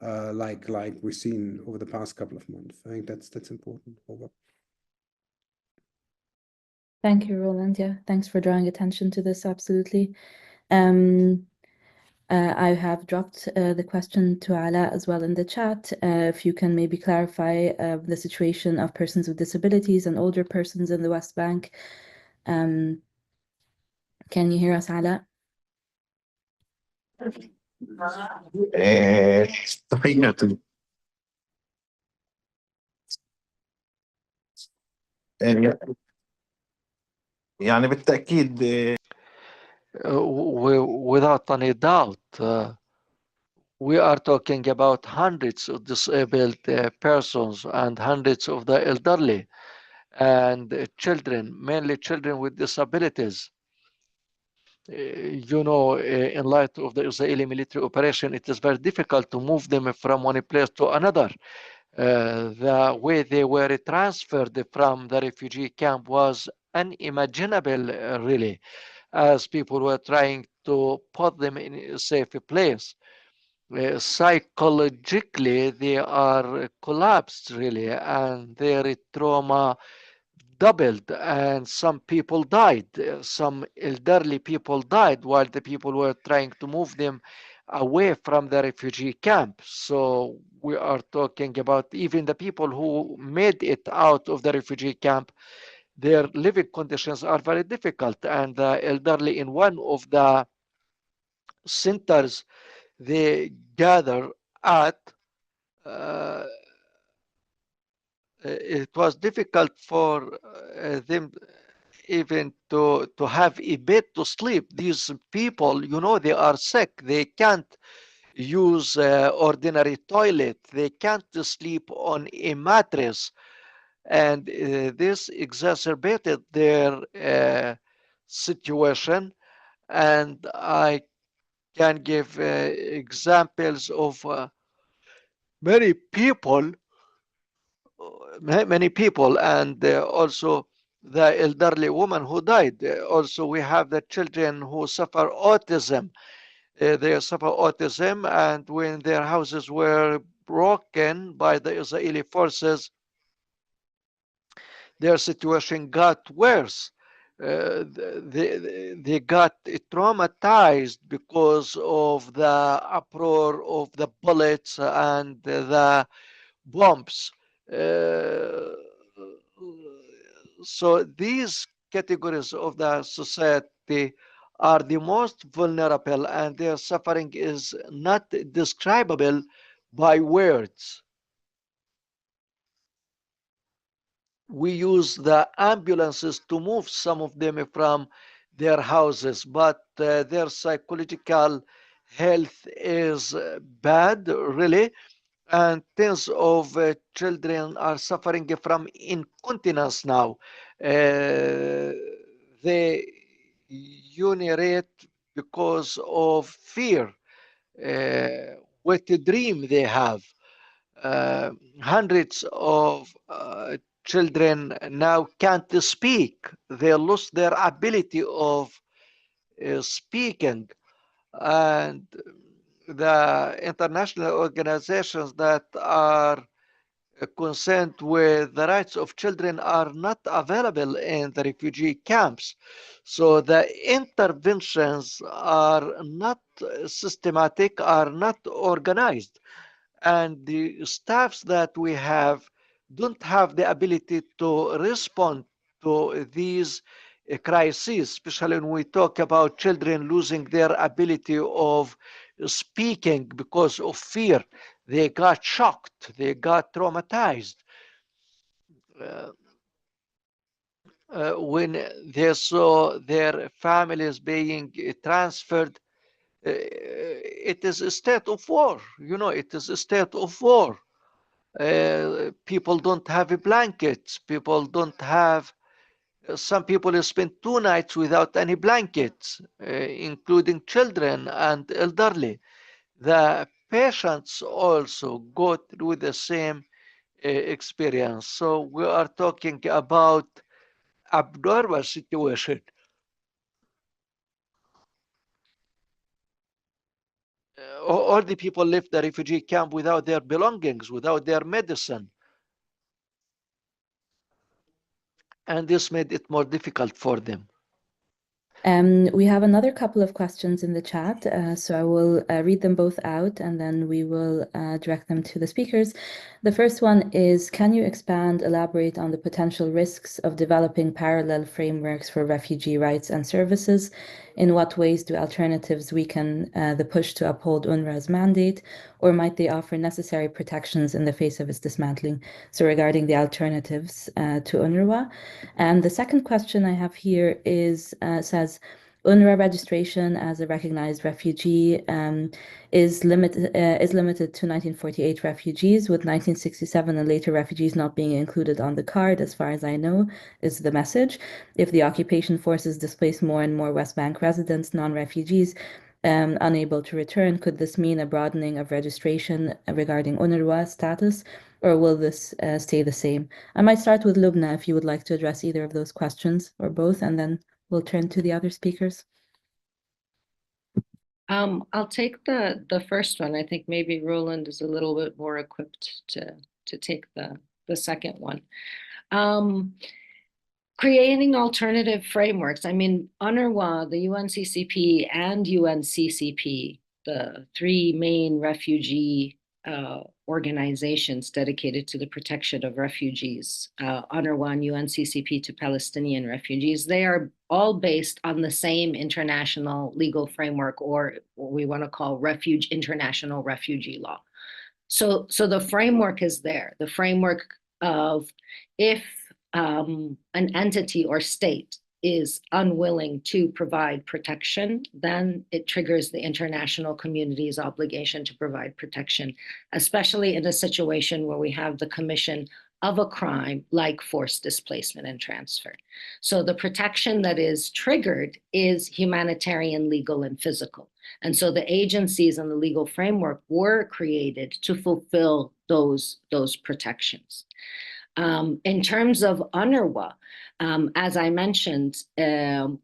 like we've seen over the past couple of months. I think that's important. Over. Thank you, Roland. Yeah, thanks for drawing attention to this. Absolutely. I have dropped the question to Ala as well in the chat. If you can maybe clarify the situation of persons with disabilities and older persons in the West Bank. Can you hear us, Ala? تحياتي. يعني بالتأكيد without any doubt, we are talking about hundreds of disabled persons and hundreds of the elderly and children, mainly children with disabilities. You know, in light of the Israeli military operation, it is very difficult to move them from one place to another. The way they were transferred from the refugee camp was unimaginable, really, as people were trying to put them in a safe place. Psychologically, they are collapsed, really, and their trauma doubled, and some people died. Some elderly people died while the people were trying to move them away from the refugee camp. So we are talking about even the people who made it out of the refugee camp, their living conditions are very difficult. And the elderly in one of the centers they gather at, it was difficult for them even to have a bed to sleep. These people, you know, they are sick. They can't use ordinary toilet. They can't sleep on a mattress. And this exacerbated their situation. And I can give examples of many people, and also the elderly woman who died. Also, we have the children who suffer autism. They suffer autism, and when their houses were broken by the Israeli forces, their situation got worse. They got traumatized because of the uproar of the bullets and the bombs. So these categories of the society are the most vulnerable, and their suffering is not describable by words. We use the ambulances to move some of them from their houses, but their psychological health is bad, really, and tens of children are suffering from incontinence now. They urinate because of fear, what a dream they have. Hundreds of children now can't speak. They lost their ability of speaking. And the international organizations that are concerned with the rights of children are not available in the refugee camps. So the interventions are not systematic, are not organized. And the staffs that we have don't have the ability to respond to these crises, especially when we talk about children losing their ability of speaking because of fear. They got shocked, they got traumatized. When they saw their families being transferred, it is a state of war. You know, it is a state of war. People don't have blankets. People don't have. Some people spend 2 nights without any blankets, including children and elderly. The patients also go through the same experience. So we are talking about abnormal situation. All the people left the refugee camp without their belongings, without their medicine. And this made it more difficult for them. We have another couple of questions in the chat, so I will read them both out and then we will direct them to the speakers. The first one is, can you elaborate on the potential risks of developing parallel frameworks for refugee rights and services? In what ways do alternatives weaken the push to uphold UNRWA's mandate, or might they offer necessary protections in the face of its dismantling? So regarding the alternatives to UNRWA. And the second question I have here is says, UNRWA registration as a recognized refugee is limited to 1948 refugees, with 1967 and later refugees not being included on the card, as far as I know, is the message. If the occupation forces displace more and more West Bank residents, non-refugees, unable to return, could this mean a broadening of registration regarding UNRWA status, or will this stay the same? I might start with Lubnah if you would like to address either of those questions or both, and then we'll turn to the other speakers. I'll take the first one. I think maybe Roland is a little bit more equipped to take the second one. Creating alternative frameworks. I mean, UNRWA, the UNCCP, and UNCCP, the 3 main refugee organizations dedicated to the protection of refugees, UNRWA and UNCCP to Palestinian refugees, they are all based on the same international legal framework, or what we want to call international refugee law. So the framework is there. The framework of if an entity or state is unwilling to provide protection, then it triggers the international community's obligation to provide protection, especially in a situation where we have the commission of a crime like forced displacement and transfer. So the protection that is triggered is humanitarian, legal, and physical. And so the agencies and the legal framework were created to fulfill those protections. In terms of UNRWA, as I mentioned, in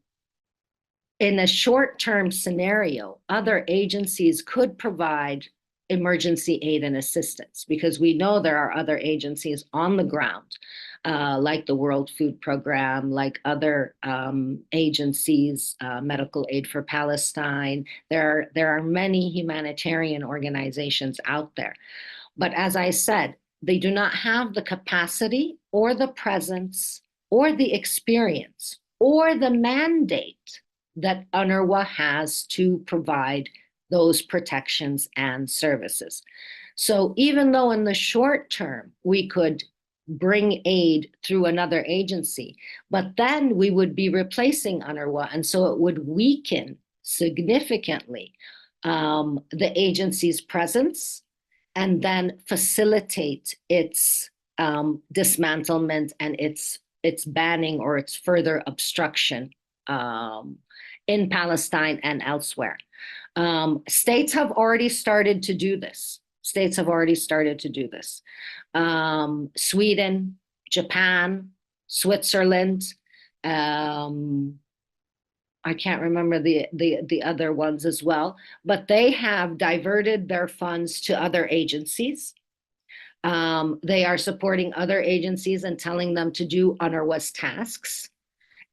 a short-term scenario, other agencies could provide emergency aid and assistance, because we know there are other agencies on the ground, like the World Food Program, like other agencies, Medical Aid for Palestine. There are many humanitarian organizations out there. But as I said, they do not have the capacity or the presence or the experience or the mandate that UNRWA has to provide those protections and services. So even though in the short term we could bring aid through another agency, but then we would be replacing UNRWA, and so it would weaken significantly the agency's presence, and then facilitate its dismantlement and its banning or its further obstruction in Palestine and elsewhere. States have already started to do this. Sweden, Japan, Switzerland, I can't remember the other ones as well, but they have diverted their funds to other agencies. They are supporting other agencies and telling them to do UNRWA's tasks.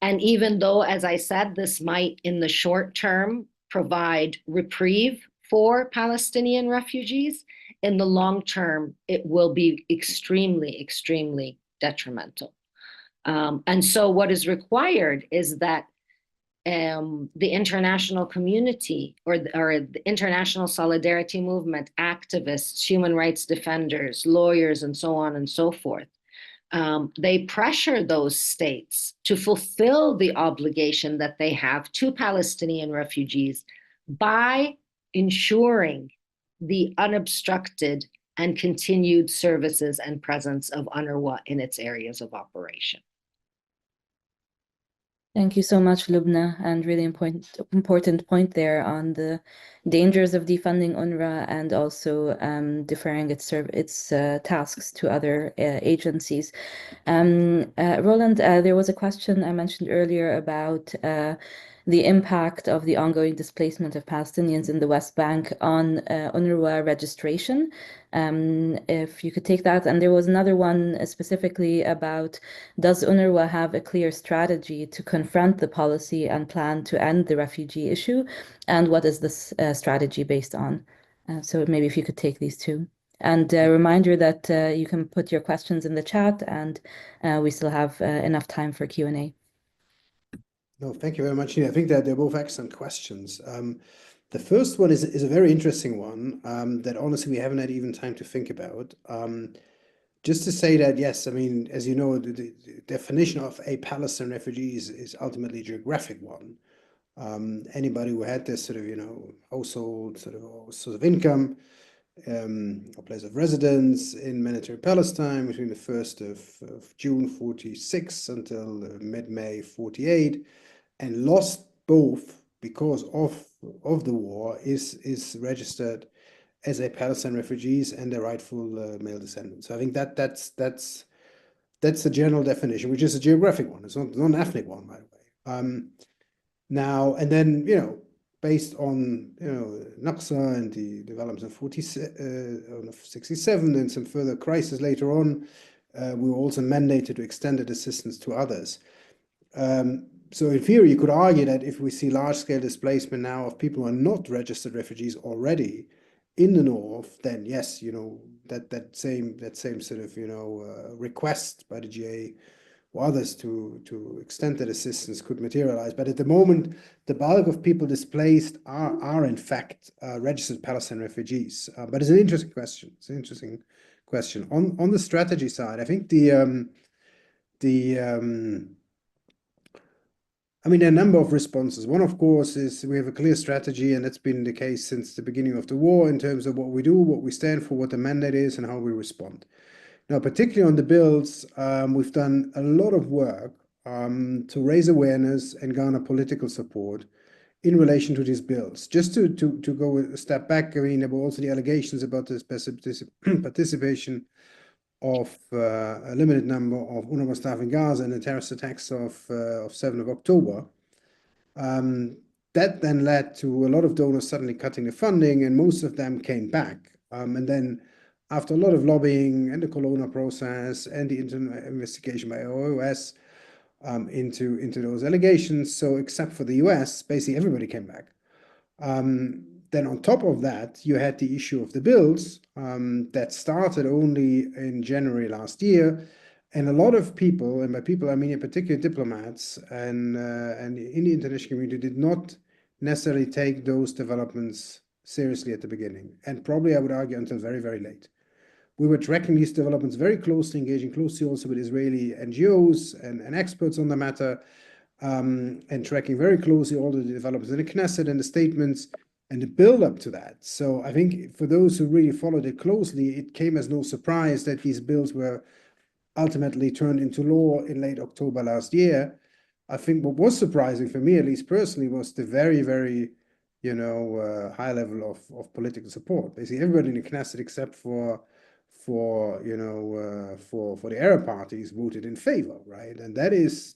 And even though, as I said, this might in the short term provide reprieve for Palestinian refugees, in the long term, it will be extremely, extremely detrimental. And so what is required is that the international community or the international solidarity movement, activists, human rights defenders, lawyers, and so on and so forth, they pressure those states to fulfill the obligation that they have to Palestinian refugees by ensuring the unobstructed and continued services and presence of UNRWA in its areas of operation. Thank you so much, Lubnah, and really important point there on the dangers of defunding UNRWA and also deferring its tasks to other agencies. Roland, there was a question I mentioned earlier about the impact of the ongoing displacement of Palestinians in the West Bank on UNRWA registration. If you could take that. And there was another one specifically about, does UNRWA have a clear strategy to confront the policy and plan to end the refugee issue? And what is this strategy based on? So maybe if you could take these two. And a reminder that you can put your questions in the chat, and we still have enough time for Q&A. No, thank you very much. I think that they're both excellent questions. The first one is a very interesting one that honestly we haven't had even time to think about. Just to say that, yes, I mean, as you know, the definition of a Palestinian refugee is ultimately a geographic one. Anybody who had this sort of, household sort of income or place of residence in mandatory Palestine between the 1st of June 46 until mid-May 48, and lost both because of the war is registered as a Palestinian refugees and their rightful male descendants. So I think that's the general definition, which is a geographic one. It's not an ethnic one, by the way. Now and then, based on Naqsa and the developments of 67 and some further crisis later on, we were also mandated to extend that assistance to others. So in theory, you could argue that if we see large-scale displacement now of people who are not registered refugees already in the north, then yes, that same sort of request by the GA or others to extend that assistance could materialize. But at the moment, the bulk of people displaced are in fact registered Palestinian refugees. But it's an interesting question. It's an interesting question. On the strategy side, I think I mean, there are a number of responses. One, of course, is we have a clear strategy, and that's been the case since the beginning of the war in terms of what we do, what we stand for, what the mandate is, and how we respond. Now, particularly on the bills, we've done a lot of work to raise awareness and garner political support in relation to these bills. Just to go a step back, I mean, there were also the allegations about this participation of a limited number of UNRWA staff in Gaza and the terrorist attacks of 7th of October. That then led to a lot of donors suddenly cutting the funding, and most of them came back. And then after a lot of lobbying and the Kelowna process and the internal investigation by OOS into those allegations, so except for the US, basically everybody came back. Then on top of that, you had the issue of the bills that started only in January last year. And a lot of people, and by people I mean in particular diplomats and in the international community, did not necessarily take those developments seriously at the beginning. And probably I would argue until very, very late. We were tracking these developments very closely, engaging closely also with Israeli NGOs and experts on the matter, and tracking very closely all the developments in the Knesset and the statements and the build-up to that. So I think for those who really followed it closely, it came as no surprise that these bills were ultimately turned into law in late October last year. I think what was surprising for me, at least personally, was the very, very, high level of political support. Basically, everybody in the Knesset except for the Arab parties voted in favor, right? And that is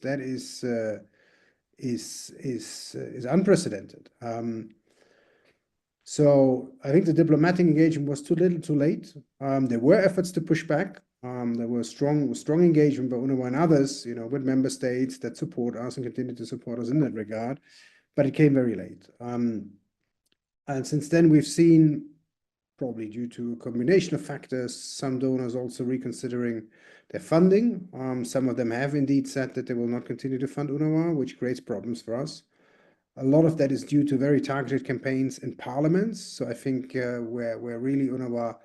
unprecedented. So I think the diplomatic engagement was too little, too late. There were efforts to push back. There was strong engagement by UNRWA and others, with member states that support us and continue to support us in that regard. But it came very late. And since then, we've seen, probably due to a combination of factors, some donors also reconsidering their funding. Some of them have indeed said that they will not continue to fund UNRWA, which creates problems for us. A lot of that is due to very targeted campaigns in parliaments. So I think where really UNRWA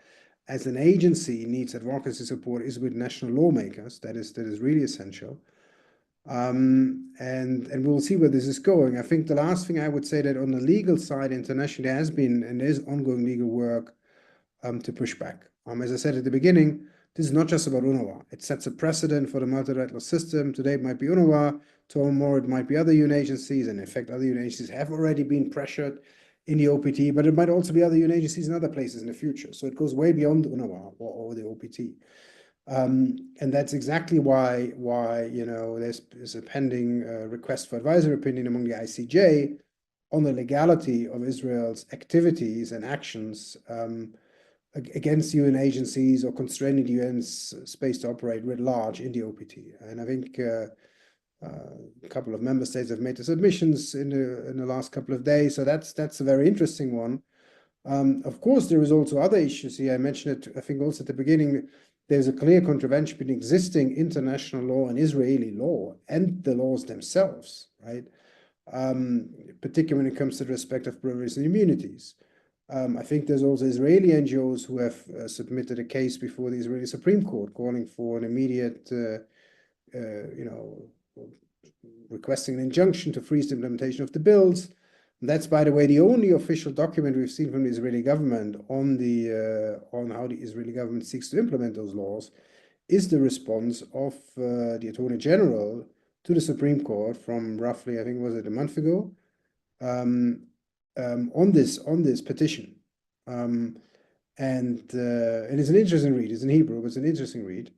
as an agency needs advocacy support is with national lawmakers. That is really essential. And we'll see where this is going. I think the last thing I would say that on the legal side, internationally, there has been and there is ongoing legal work to push back. As I said at the beginning, this is not just about UNRWA. It sets a precedent for the multilateral system. Today it might be UNRWA, tomorrow it might be other UN agencies, and in fact other UN agencies have already been pressured in the OPT, but it might also be other UN agencies in other places in the future. So it goes way beyond UNRWA or the OPT. And that's exactly why there's a pending request for advisory opinion among the ICJ on the legality of Israel's activities and actions against UN agencies or constraining the UN's space to operate writ large in the OPT. And I think a couple of member states have made the submissions in the last couple of days. So that's a very interesting one. Of course, there is also other issues here. I mentioned it, I think, also at the beginning. There's a clear contravention between existing international law and Israeli law and the laws themselves, right? Particularly when it comes to the respect of privileges and immunities. I think there's also Israeli NGOs who have submitted a case before the Israeli Supreme Court calling for an immediate, requesting an injunction to freeze the implementation of the bills. And that's, by the way, the only official document we've seen from the Israeli government on how the Israeli government seeks to implement those laws is the response of the Attorney General to the Supreme Court from roughly, I think, was it a month ago, on this petition. And it's an interesting read. It's in Hebrew, but it's an interesting read.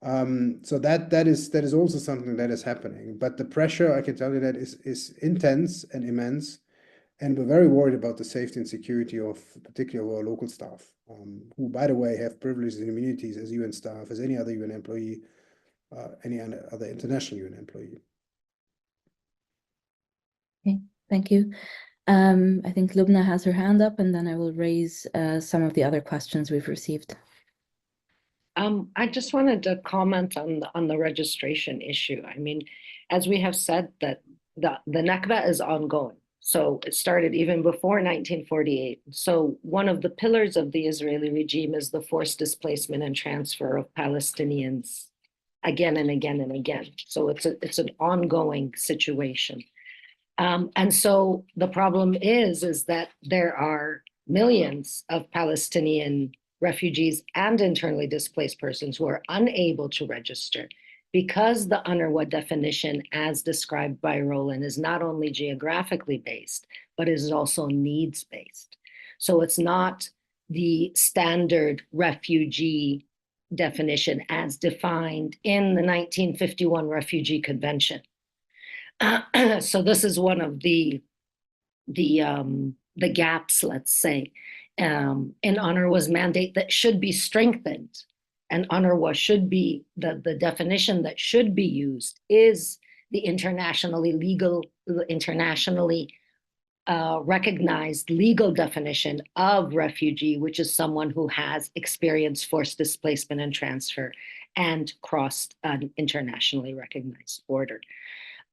So that is also something that is happening. But the pressure, I can tell you, that is intense and immense. And we're very worried about the safety and security of particularly our local staff, who, by the way, have privileges and immunities as UN staff, as any other UN employee, any other international UN employee. Okay, thank you. I think Lubnah has her hand up, and then I will raise some of the other questions we've received. I just wanted to comment on the registration issue. I mean, as we have said, that the Nakba is ongoing. So it started even before 1948. So one of the pillars of the Israeli regime is the forced displacement and transfer of Palestinians again and again and again. So it's an ongoing situation. And so the problem is that there are millions of Palestinian refugees and internally displaced persons who are unable to register because the UNRWA definition, as described by Roland, is not only geographically based, but is also needs-based. So it's not the standard refugee definition as defined in the 1951 Refugee Convention. So this is one of the gaps, let's say, in UNRWA's mandate that should be strengthened. And UNRWA should be, the definition that should be used is the internationally recognized legal definition of refugee, which is someone who has experienced forced displacement and transfer and crossed an internationally recognized border.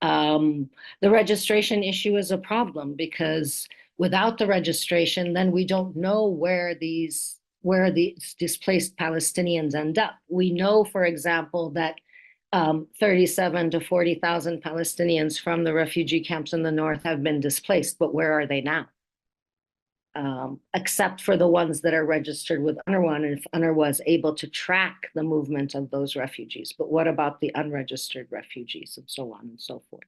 The registration issue is a problem because without the registration, then we don't know where these displaced Palestinians end up. We know, for example, that 37 to 40,000 Palestinians from the refugee camps in the north have been displaced, but where are they now? Except for the ones that are registered with UNRWA, and if UNRWA is able to track the movement of those refugees. But what about the unregistered refugees, and so on and so forth?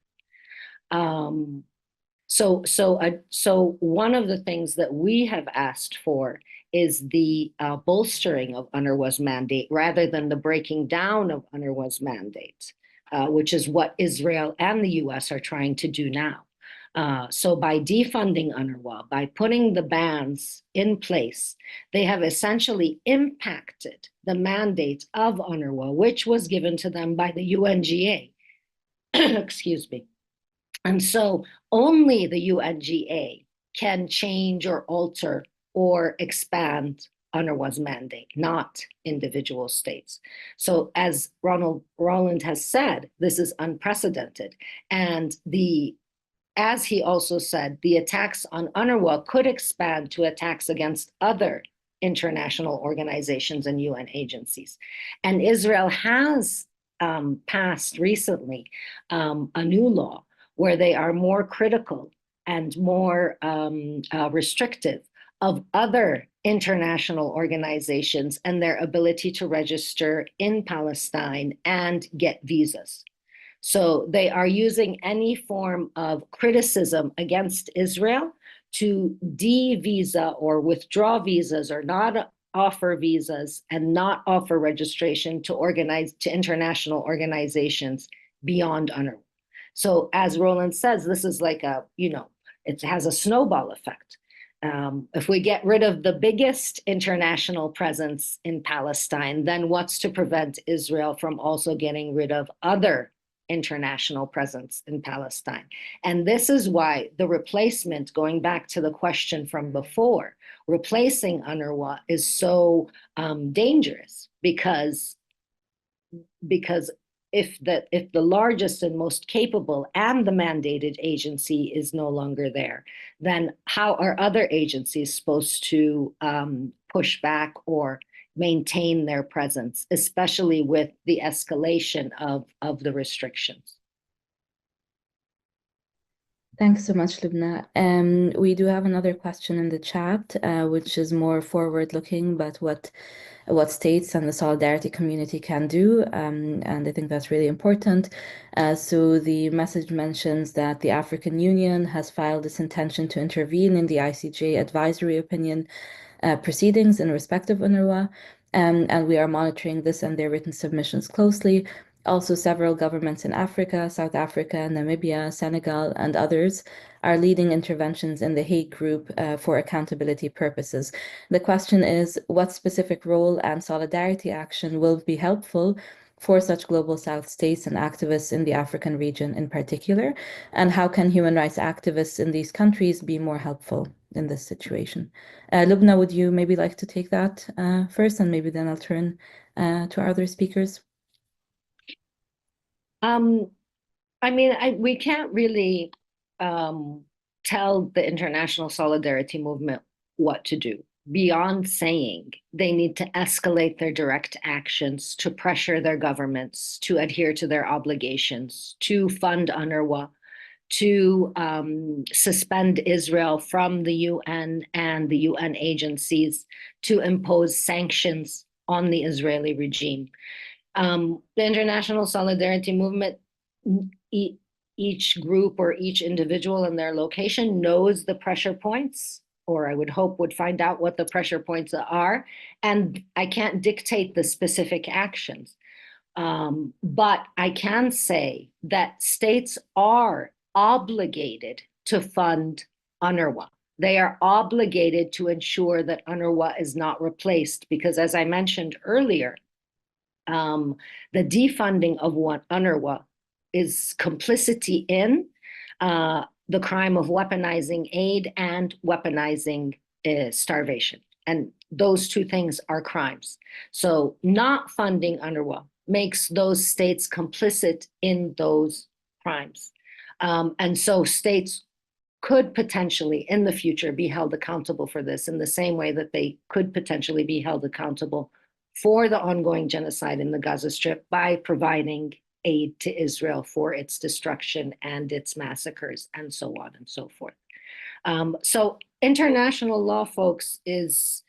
So one of the things that we have asked for is the bolstering of UNRWA's mandate rather than the breaking down of UNRWA's mandate, which is what Israel and the US are trying to do now. So by defunding UNRWA, by putting the bans in place, they have essentially impacted the mandate of UNRWA, which was given to them by the UNGA. Excuse me. And so only the UNGA can change or alter or expand UNRWA's mandate, not individual states. So as Roland has said, this is unprecedented. And the as he also said, the attacks on UNRWA could expand to attacks against other international organizations and UN agencies. And Israel has passed recently a new law where they are more critical and more restrictive of other international organizations and their ability to register in Palestine and get visas. So they are using any form of criticism against Israel to de-visa or withdraw visas or not offer visas and not offer registration to international organizations beyond UNRWA. So as Roland says, this is like a, it has a snowball effect. If we get rid of the biggest international presence in Palestine, then what's to prevent Israel from also getting rid of other international presence in Palestine? And this is why the replacement, going back to the question from before, replacing UNRWA is so dangerous, because if the largest and most capable and the mandated agency is no longer there, then how are other agencies supposed to push back or maintain their presence, especially with the escalation of the restrictions? Thanks so much, Lubna. We do have another question in the chat, which is more forward-looking, but what states and the solidarity community can do, and I think that's really important. So the message mentions that the African Union has filed its intention to intervene in the ICJ advisory opinion proceedings in respect of UNRWA, and we are monitoring this and their written submissions closely. Also, several governments in Africa, South Africa, Namibia, Senegal, and others are leading interventions in the Hague Group for accountability purposes. The question is, what specific role and solidarity action will be helpful for such global South states and activists in the African region in particular? And how can human rights activists in these countries be more helpful in this situation? Lubna, would you maybe like to take that first, and maybe then I'll turn to our other speakers? We can't really tell the international solidarity movement what to do, beyond saying they need to escalate their direct actions to pressure their governments to adhere to their obligations, to fund UNRWA, to suspend Israel from the UN and the UN agencies, to impose sanctions on the Israeli regime. The international solidarity movement, each group or each individual in their location knows the pressure points, or I would hope would find out what the pressure points are, and I can't dictate the specific actions. But I can say that states are obligated to fund UNRWA. They are obligated to ensure that UNRWA is not replaced, because as I mentioned earlier, the defunding of UNRWA is complicity in the crime of weaponizing aid and weaponizing starvation. And those two things are crimes. So not funding UNRWA makes those states complicit in those crimes. And so states could potentially in the future be held accountable for this, in the same way that they could potentially be held accountable for the ongoing genocide in the Gaza Strip by providing aid to Israel for its destruction and its massacres and so on and so forth. So international law, folks, is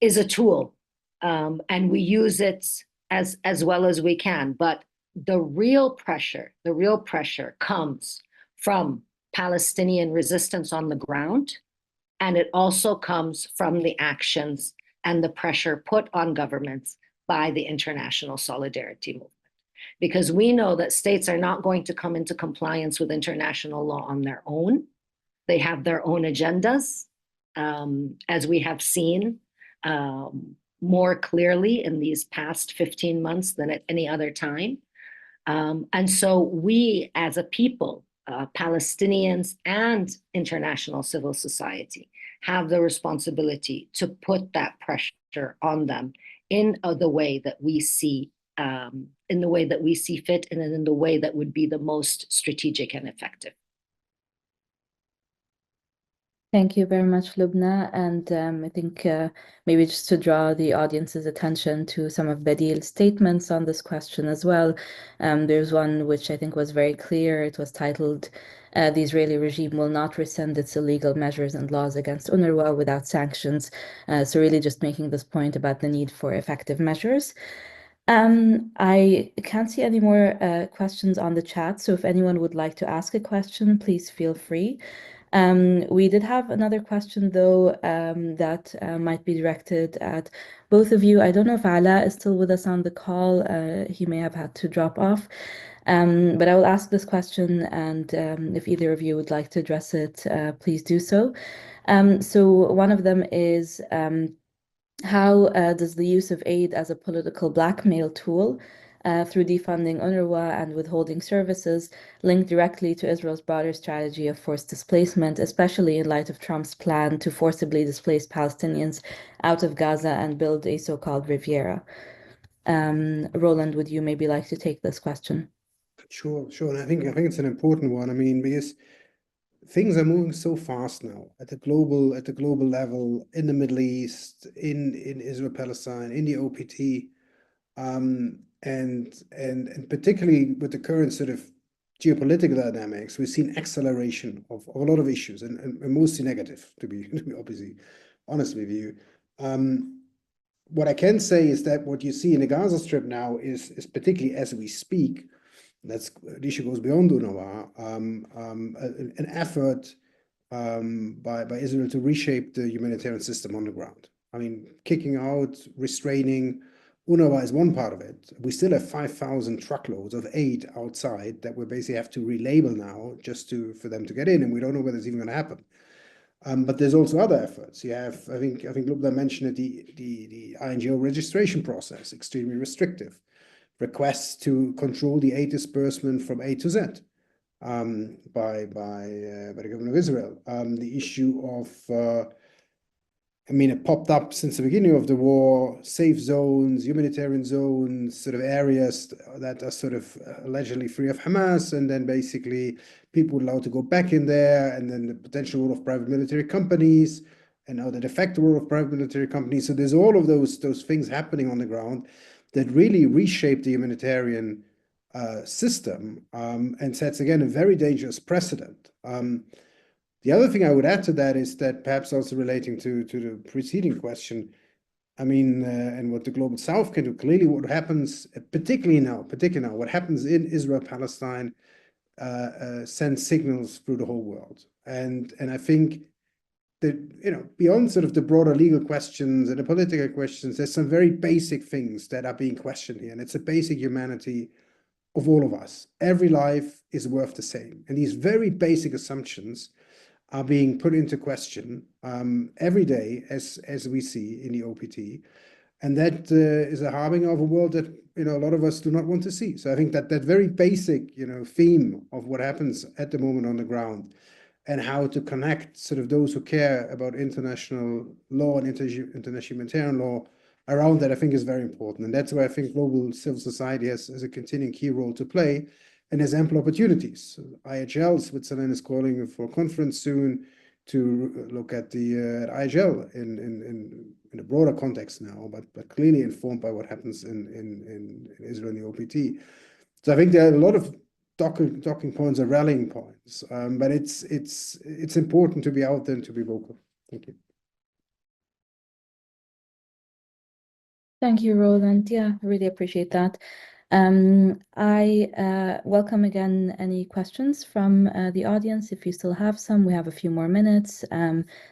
a tool, and we use it as well as we can. But the real pressure comes from Palestinian resistance on the ground, and it also comes from the actions and the pressure put on governments by the international solidarity movement. Because we know that states are not going to come into compliance with international law on their own. They have their own agendas, as we have seen more clearly in these past 15 months than at any other time. And so we as a people, Palestinians and international civil society, have the responsibility to put that pressure on them in the way that we see fit, and in the way that would be the most strategic and effective. Thank you very much, Lubna. And I think maybe just to draw the audience's attention to some of BADIL's statements on this question as well. There's one which I think was very clear. It was titled, "The Israeli regime will not rescind its illegal measures and laws against UNRWA without sanctions." So really just making this point about the need for effective measures. I can't see any more questions on the chat. So if anyone would like to ask a question, please feel free. We did have another question, though, that might be directed at both of you. I don't know if Ala is still with us on the call. He may have had to drop off. But I will ask this question, and if either of you would like to address it, please do so. So one of them is, how does the use of aid as a political blackmail tool through defunding UNRWA and withholding services link directly to Israel's broader strategy of forced displacement, especially in light of Trump's plan to forcibly displace Palestinians out of Gaza and build a so-called Riviera? Roland, would you maybe like to take this question? Sure. And I think it's an important one. I mean, because things are moving so fast now at the global level, in the Middle East, in Israel, Palestine, in the OPT, and particularly with the current sort of geopolitical dynamics, we've seen acceleration of a lot of issues, and mostly negative, to be obviously honest with you. What I can say is that what you see in the Gaza Strip now is particularly as we speak, that's the issue goes beyond UNRWA, an effort by Israel to reshape the humanitarian system on the ground. I mean, kicking out, restraining, UNRWA is one part of it. We still have 5,000 truckloads of aid outside that we basically have to relabel now just for them to get in, and we don't know whether it's even going to happen. But there's also other efforts. You have, I think Lubna mentioned it, the INGO registration process, extremely restrictive. Requests to control the aid disbursement from A to Z by the government of Israel. The issue of, I mean, it popped up since the beginning of the war, safe zones, humanitarian zones, sort of areas that are sort of allegedly free of Hamas, and then basically people allowed to go back in there, and then the potential role of private military companies, and now the de facto role of private military companies. So there's all of those things happening on the ground that really reshape the humanitarian system and sets, again, a very dangerous precedent. The other thing I would add to that is that, perhaps also relating to the preceding question, I mean, and what the Global South can do, clearly what happens, particularly now, what happens in Israel, Palestine, sends signals through the whole world. And I think that, you know, beyond sort of the broader legal questions and the political questions, there's some very basic things that are being questioned here. And it's a basic humanity of all of us. Every life is worth the same. And these very basic assumptions are being put into question every day, as we see in the OPT. And that is a harbinger of a world that, you know, a lot of us do not want to see. So I think that very basic, you know, theme of what happens at the moment on the ground, and how to connect sort of those who care about international law and international humanitarian law around that, I think is very important. And that's where I think global civil society has a continuing key role to play, and has ample opportunities. IHL, Switzerland, is calling for a conference soon to look at the IHL in a broader context now, but clearly informed by what happens in Israel and the OPT. So I think there are a lot of talking points or rallying points, but it's important to be out there and to be vocal. Thank you. Thank you, Roland. Yeah, I really appreciate that. I welcome again any questions from the audience. If you still have some, we have a few more minutes.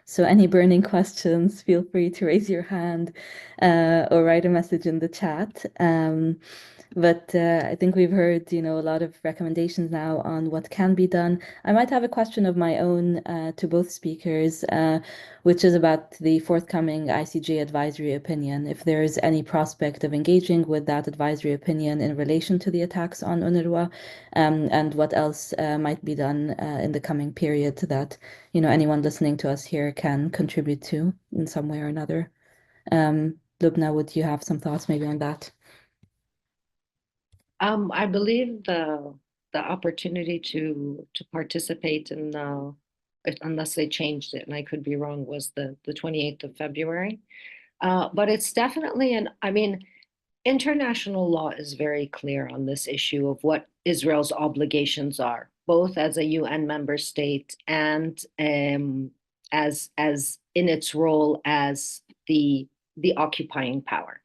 So any burning questions, feel free to raise your hand or write a message in the chat. But I think we've heard, you know, a lot of recommendations now on what can be done. I might have a question of my own to both speakers, which is about the forthcoming ICJ advisory opinion. If there is any prospect of engaging with that advisory opinion in relation to the attacks on UNRWA, and what else might be done in the coming period that, you know, anyone listening to us here can contribute to in some way or another. Lubna, would you have some thoughts maybe on that? I believe the opportunity to participate in unless they changed it, and I could be wrong, was the 28th of February. But it's definitely I mean, international law is very clear on this issue of what Israel's obligations are, both as a UN member state and as in its role as the occupying power,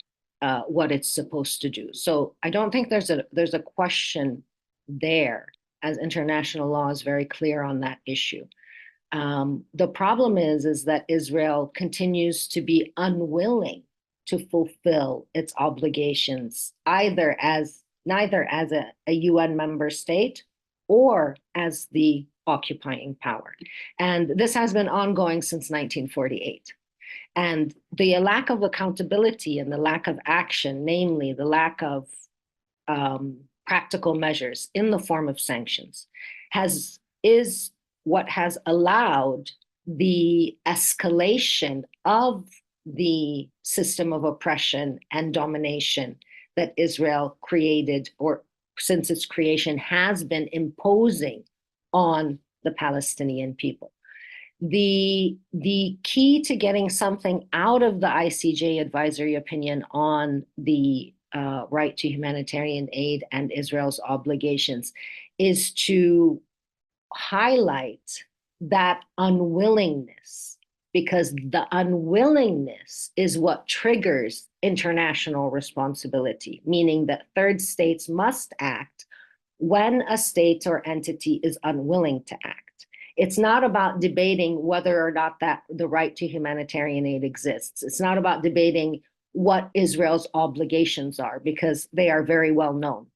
what it's supposed to do. So I don't think there's a question there, as international law is very clear on that issue. The problem is that Israel continues to be unwilling to fulfill its obligations, neither as a UN member state or as the occupying power. And this has been ongoing since 1948. And the lack of accountability and the lack of action, namely the lack of practical measures in the form of sanctions, is what has allowed the escalation of the system of oppression and domination that Israel created, or since its creation has been imposing on the Palestinian people. The key to getting something out of the ICJ advisory opinion on the right to humanitarian aid and Israel's obligations is to highlight that unwillingness, because the unwillingness is what triggers international responsibility, meaning that third states must act when a state or entity is unwilling to act. It's not about debating whether or not that the right to humanitarian aid exists. It's not about debating what Israel's obligations are, because they are very well known.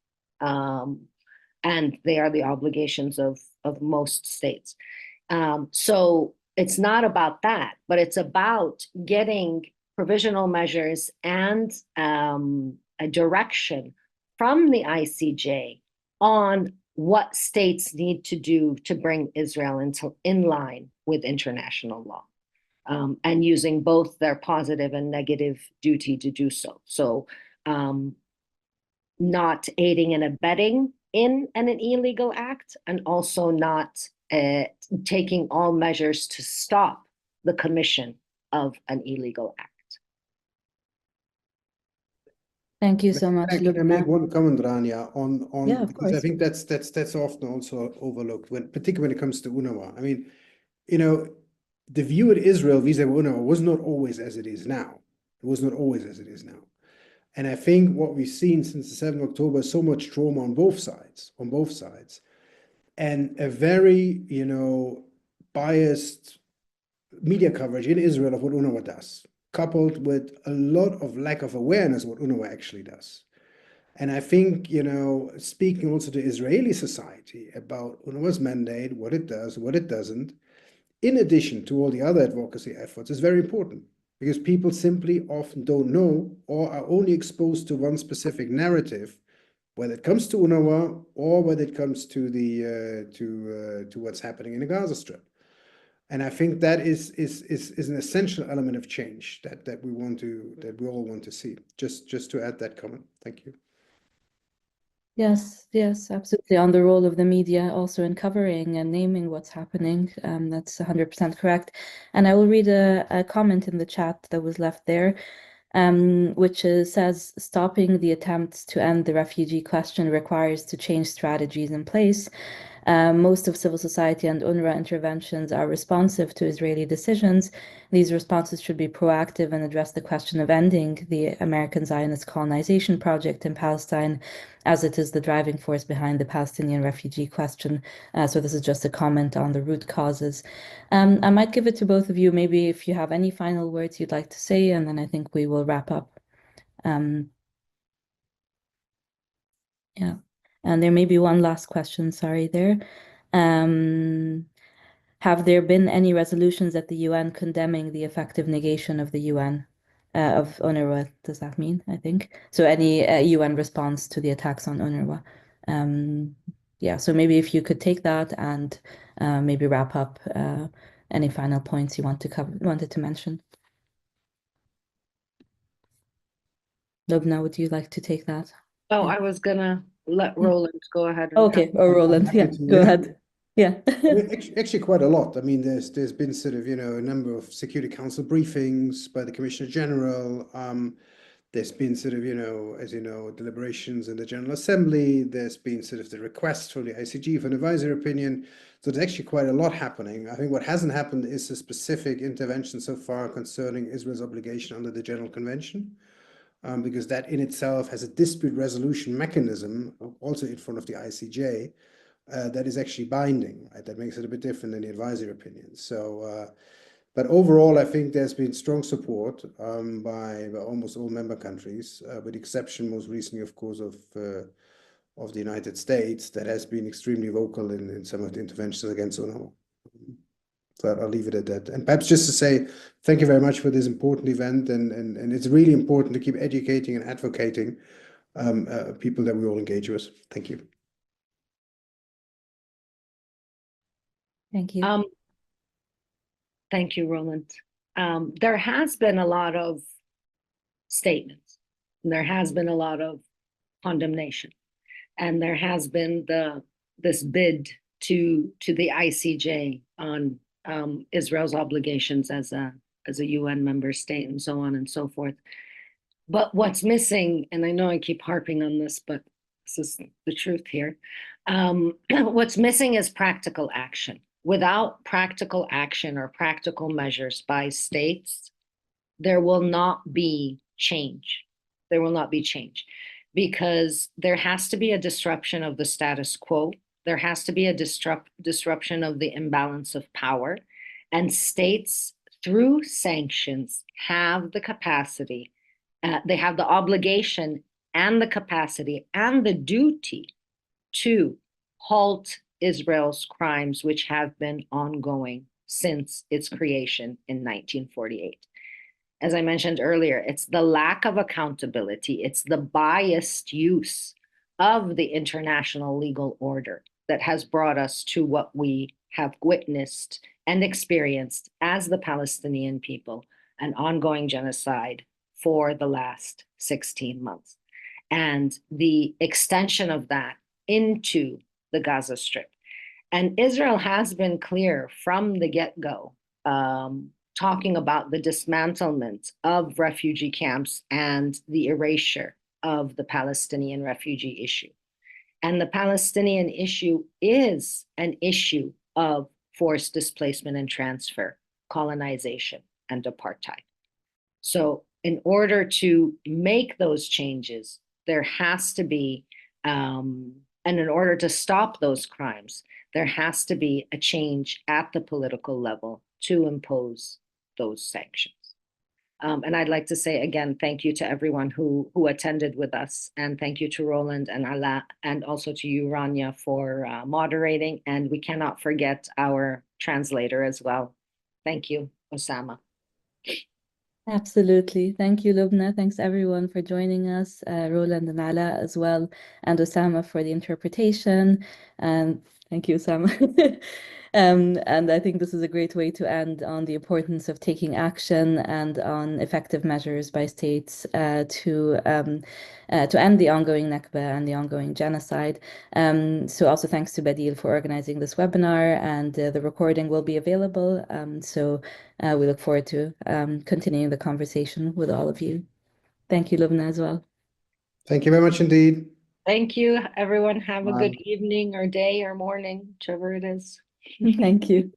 And they are the obligations of most states. So it's not about that, but it's about getting provisional measures and a direction from the ICJ on what states need to do to bring Israel in line with international law, and using both their positive and negative duty to do so. So not aiding and abetting in an illegal act, and also not taking all measures to stop the commission of an illegal act. Thank you so much, Can I make Lubnah. one comment, Rania, on Yeah, of because I course. think that's often also overlooked, particularly when it comes to UNRWA. I mean, you know, the view of Israel vis-a-vis UNRWA was not always as it is now. It was not always as it is now. And I think what we've seen since the 7th of October is so much trauma on both sides, and a very, biased media coverage in Israel of what UNRWA does, coupled with a lot of lack of awareness of what UNRWA actually does. And I think, speaking also to Israeli society about UNRWA's mandate, what it does, what it doesn't, in addition to all the other advocacy efforts, is very important, because people simply often don't know, or are only exposed to one specific narrative, whether it comes to UNRWA or whether it comes to the to what's happening in the Gaza Strip. And I think that is an essential element of change that we all want to see. Just to add that comment. Thank you. Yes, absolutely. On the role of the media also in covering and naming what's happening. That's 100% correct. And I will read a comment in the chat that was left there, which says, stopping the attempts to end the refugee question requires to change strategies in place. Most of civil society and UNRWA interventions are responsive to Israeli decisions. These responses should be proactive and address the question of ending the American Zionist colonization project in Palestine, as it is the driving force behind the Palestinian refugee question. So this is just a comment on the root causes. I might give it to both of you, maybe if you have any final words you'd like to say, and then I think we will wrap up. Yeah. And there may be one last question, sorry, there. Have there been any resolutions at the UN condemning the effective negation of the UN, of UNRWA, does that mean, I think? So any UN response to the attacks on UNRWA. Yeah, so maybe if you could take that and maybe wrap up any final points you wanted to mention. Lubnah, would you like to take that? Oh, I was gonna let Roland go ahead. Okay, or Roland, yeah, go ahead. Yeah. Actually, quite a lot. I mean, there's been sort of, a number of Security Council briefings by the Commissioner General. There's been sort of, as you know, deliberations in the General Assembly. There's been sort of the request from the ICG for an advisory opinion. So there's actually quite a lot happening. I think what hasn't happened is a specific intervention so far concerning Israel's obligation under the General Convention, because that in itself has a dispute resolution mechanism, also in front of the ICJ, that is actually binding, right? That makes it a bit different than the advisory opinion. So, but overall, I think there's been strong support by almost all member countries, with the exception most recently, of course, of the United States, that has been extremely vocal in some of the interventions against UNRWA. So I'll leave it at that. And perhaps just to say thank you very much for this important event, and it's really important to keep educating and advocating people that we all engage with. Thank you. Thank you. Thank you, Roland. There has been a lot of statements, and there has been a lot of condemnation, and there has been this bid to the ICJ on Israel's obligations as a UN member state, and so on and so forth. But what's missing, and I know I keep harping on this, but this is the truth here. What's missing is practical action. Without practical action or practical measures by states, there will not be change. There will not be change, because there has to be a disruption of the status quo. There has to be a disruption of the imbalance of power, and states, through sanctions, have the capacity, they have the obligation and the capacity and the duty to halt Israel's crimes, which have been ongoing since its creation in 1948. As I mentioned earlier, it's the lack of accountability, it's the biased use of the international legal order that has brought us to what we have witnessed and experienced as the Palestinian people, an ongoing genocide for the last 16 months. And the extension of that into the Gaza Strip. And Israel has been clear from the get-go, talking about the dismantlement of refugee camps and the erasure of the Palestinian refugee issue. And the Palestinian issue is an issue of forced displacement and transfer, colonization, and apartheid. So in order to make those changes, there has to be, and in order to stop those crimes, there has to be a change at the political level to impose those sanctions. And I'd like to say again, thank you to everyone who attended with us, and thank you to Roland and Ala, and also to you, Rania, for moderating. And we cannot forget our translator as well. Thank you, Osama. Absolutely. Thank you, Lubna. Thanks everyone for joining us, Roland and Ala as well, and Osama for the interpretation. And thank you, Osama. And I think this is a great way to end on the importance of taking action and on effective measures by states to end the ongoing Nakba and the ongoing genocide. So also thanks to BADIL for organizing this webinar, and the recording will be available. So we look forward to continuing the conversation with all of you. Thank you, Lubna, as well. Thank you very much indeed. Thank you, everyone. Have a Bye. good evening or day or morning, whichever it is. Thank you.